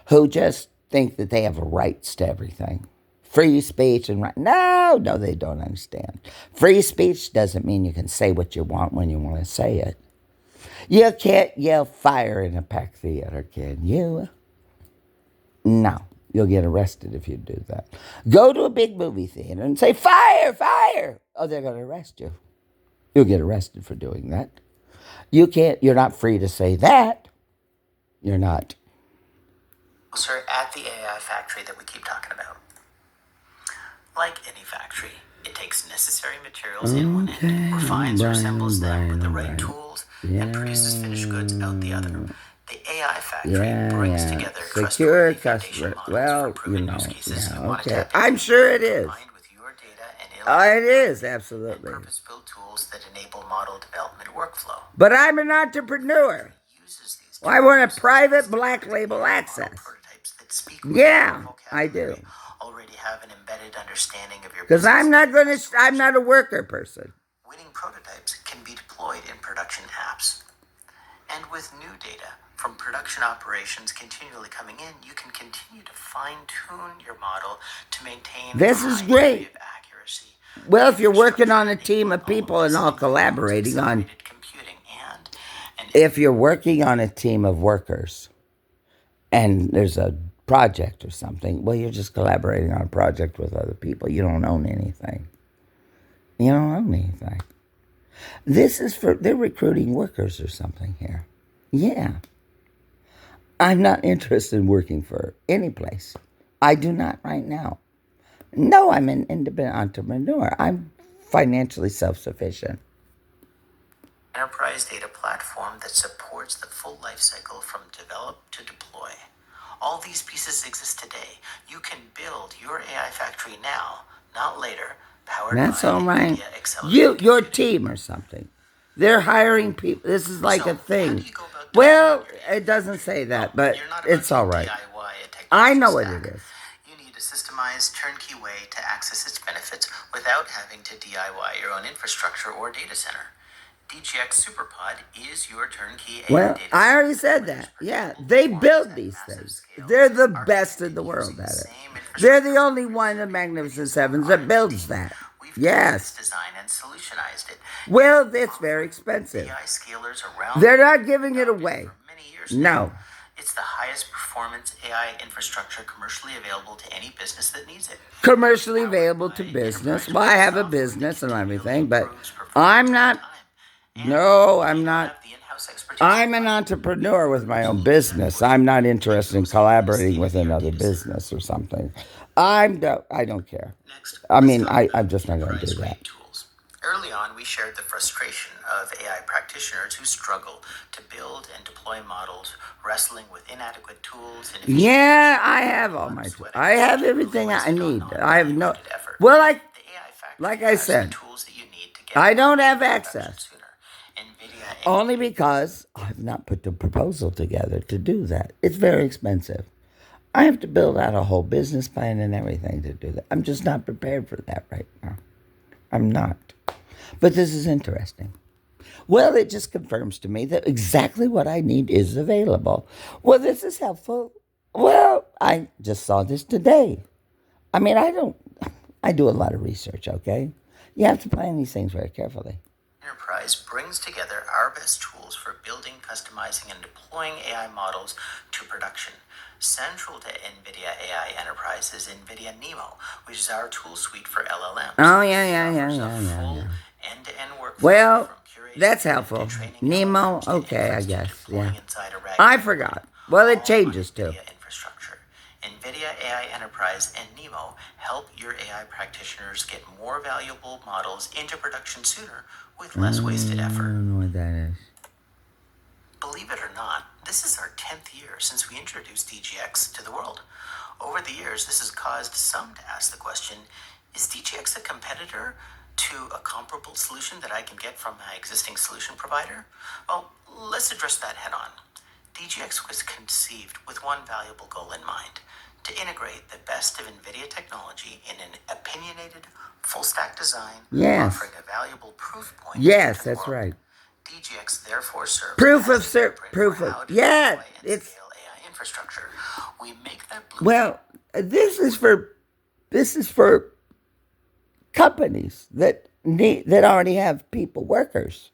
who just think that they have rights to everything. Free speech and right. No, they don't understand. Free speech doesn't mean you can say what you want when you want to say it. You can't yell fire in a packed theater, can you? No, you'll get arrested if you do that. Go to a big movie theater and say, fire, fire. Oh, they're going to arrest you. You'll get arrested for doing that. You're not free to say that. You're not. Sir, at the AI factory that we keep talking about. Like any factory, it takes necessary materials in one end, refines or assembles them with the right tools, and produces finished goods out the other. The AI factory brings together secure customer. Well, okay. I'm sure it is. It is, absolutely. Purpose-built tools that enable model development workflow. But I'm an entrepreneur. I want a private black label access. Yeah, I do. Already have an embedded understanding of your because I'm not a worker person. Winning prototypes can be deployed in production apps. And with new data from production operations continually coming in, you can continue to fine-tune your model to maintain this is great. Accuracy. Well, if you're working on a team of people and all collaborating on computing and an If you're working on a team of workers and there's a project or something, well, you're just collaborating on a project with other people. You don't own anything. You don't own anything. This is they're recruiting workers or something here. Yeah. I'm not interested in working for any place. I do not right now. No, I'm an independent entrepreneur. I'm financially self-sufficient. Enterprise data platform that supports the full life cycle from develop to deploy. All these pieces exist today. You can build your AI factory now, not later, powered That's by all right. NVIDIA accelerated Your computing. team or something. They're hiring people. This is like So, a how thing. do you go about Well, designing your it doesn't say that, but You're not about it's all to right. DIY a technology I know what stack. it is. You need a systemized, turnkey way to access its benefits without having to DIY your own infrastructure or data center. DGX SuperPod is your turnkey AI Well, data I center. already said that. Yeah, they build these things. They're the best in the world at it. They're the only one, the Magnificent Sevens, that builds that. Yes. Designed and solutionized it. Well, it's very expensive. AI scalers around They're not giving it away. for many years No. now. It's the highest performance AI infrastructure commercially available to any business that needs it. Commercially available to business. Well, I have a business and everything, but I'm not. No, I'm not. I'm an entrepreneur with my own business. I'm not interested in collaborating with another business or something. I don't care. I mean, I'm just not going to do that. Early on, we shared the frustration of AI practitioners who struggle to build and deploy models, wrestling with inadequate tools. And Yeah, I have all my tools. I have everything I need. I have no. Well, like I said, I don't have access. Only because I've not put the proposal together to do that. It's very expensive. I have to build out a whole business plan and everything to do that. I'm just not prepared for that right now. I'm not. But this is interesting. Well, it just confirms to me that exactly what I need is available. Well, this is helpful. Well, I just saw this today. I mean, I do a lot of research, okay? You have to plan these things very carefully. Enterprise brings together our best tools for building, customizing, and deploying AI models to production. Central to NVIDIA AI Enterprise is NVIDIA NeMo, which is our tool suite for LLMs. Oh, yeah. End-to-end workflow. Well, that's helpful. Nemo, okay, I guess, yeah. I forgot. Well, it changes too. Infrastructure. NVIDIA AI Enterprise and NeMo help your AI practitioners get more valuable models into production sooner with less wasted I effort. don't know what that is. Believe it or not, this is our 10th year since we introduced DGX to the world. Over the years, this has caused some to ask the question, is DGX a competitor to a comparable solution that I can get from my existing solution provider? Well, let's address that head on. DGX was conceived with one valuable goal in mind, to integrate the best of NVIDIA technology in an opinionated, full-stack design, Yes. offering a valuable proof point. Yes, that's right. DGX therefore serves Proof as of yeah, deploy and it's scale AI infrastructure. We make that well. This is for companies that already have people workers.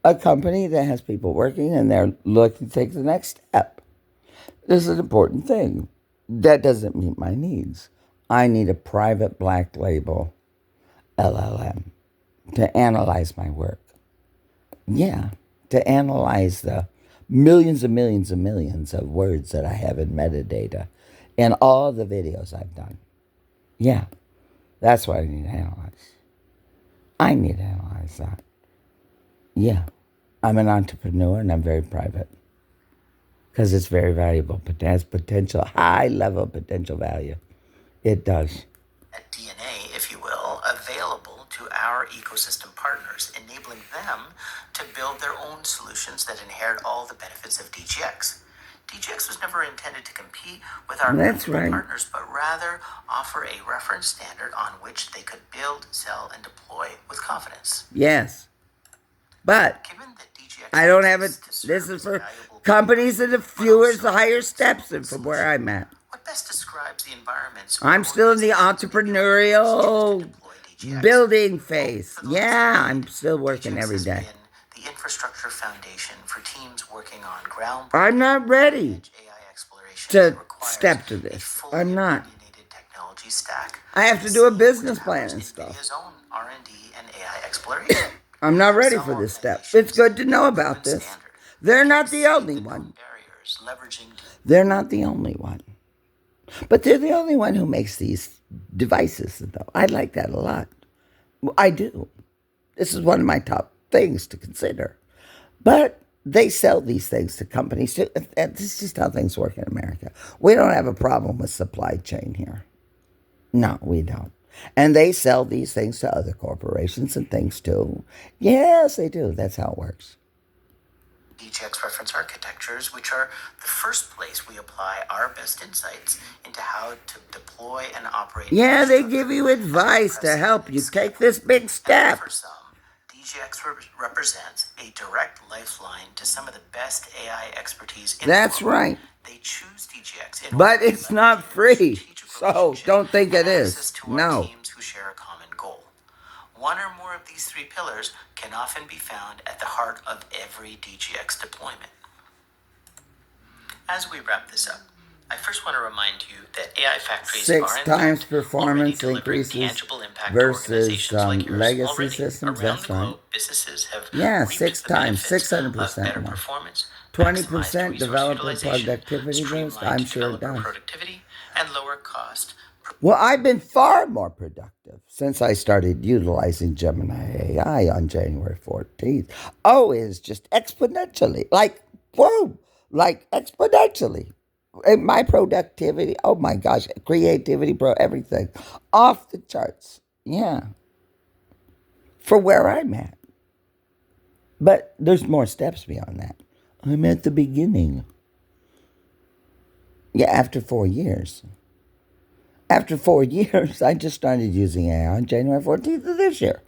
A company that has people working and they're looking to take the next step. This is an important thing. That doesn't meet my needs. I need a private black label LLM to analyze my work. Yeah, to analyze the millions and millions and millions of words that I have in metadata and all the videos I've done. Yeah, that's what I need to analyze. I need to analyze that. Yeah, I'm an entrepreneur and I'm very private because it's very valuable, but it has potential, high level potential value. It does. DNA, if you will, available to our ecosystem partners, enabling them to build their own solutions that inherit all the benefits of DGX. DGX was never intended to compete with our partners, but rather offer a reference standard on which they could build, sell, and deploy with confidence. Yes. But I don't have it. This is for companies that have fewer, higher steps than from where I'm at. What best describes the environments? I'm still in the entrepreneurial building phase. Yeah, I'm still working every day. The infrastructure foundation for For teams working on ground I'm not ready AI exploration to requires step to a this. fully I'm not. opinionated technology stack. I have to do a business plan and stuff. NVIDIA's own R&D and AI exploration. I'm not ready Some for this step. organizations It's good to know have about proven this. standard. They're not the Exceed only known one. barriers, leveraging They're not the only one. But they're the only one who makes these devices, though. I like that a lot. I do. This is one of my top things to consider. But they sell these things to companies too. And this is just how things work in America. We don't have a problem with supply chain here. No, we don't. And they sell these things to other corporations and things too. Yes, they do. That's how it works. DGX reference architectures, which are the first place we apply our best insights into how to deploy and operate. Yeah, they give you advice to help you take this big step. For some, DGX represents a direct lifeline to some of the best AI expertise in That's the world. right. They choose DGX But it's not free. So don't think it is. No. Teams who share a common goal. One or more of these three pillars can often be found at the heart of every DGX deployment. As we wrap this up, I first want to remind you that AI factories are 6 in times fact performance already delivering increases tangible impact to versus organizations like yours legacy already. systems. Around That's the right. globe, businesses have Yeah, reaped 6 the times, benefits of 600% better more. performance, 20% maximized resource developer utilization, productivity boost? I'm streamlined sure it developer does. productivity, and lower cost. Well, I've been far more productive since I started utilizing Gemini AI on January 14th. Oh, it is just exponentially. Like, whoa, like exponentially. And my productivity, oh my gosh, creativity, bro, everything. Off the charts. Yeah. For where I'm at. But there's more steps beyond that. I'm at the beginning. Yeah, after 4 years. After 4 years, I just started using AI on January 14th of this year.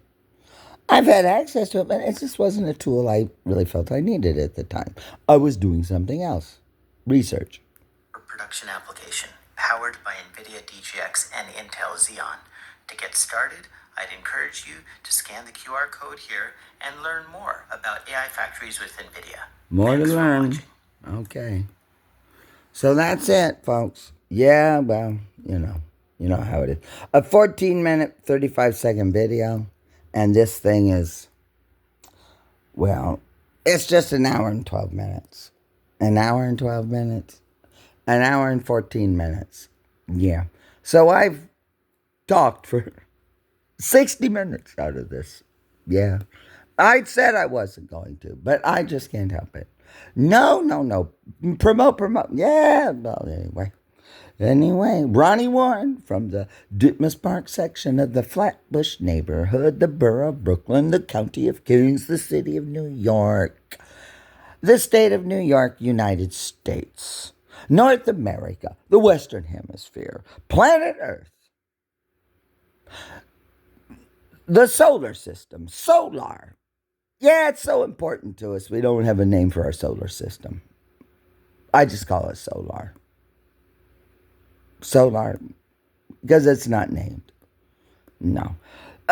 I've had access to it, but it just wasn't a tool I really felt I needed at the time. I was doing something else. Research. Production application, powered by NVIDIA DGX and Intel Xeon. To get started, I'd encourage you to scan the QR code here and learn more about AI factories with NVIDIA. More Thanks to for learn. watching. Okay. So that's it, folks. Yeah, well, you know how it is. A 14-minute, 35-second video, and this thing is, well, it's just an hour and 12 minutes. An hour and 12 minutes. An hour and 14 minutes. Yeah. So I've talked for 60 minutes out of this. Yeah. I said I wasn't going to, but I just can't help it. No. Promote. Yeah. Well, Anyway, Ronnie-Ward from the Ditmas Park section of the Flatbush neighborhood, the borough of Brooklyn, the county of Kings, the city of New York, the state of New York, United States, North America, the Western Hemisphere, planet Earth, the solar system, solar. Yeah, it's so important to us. We don't have a name for our solar system. I just call it solar. Solar, because it's not named. No.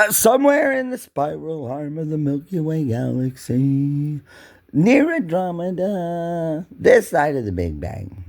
Somewhere in the spiral arm of the Milky Way galaxy, near Andromeda, this side of the Big Bang.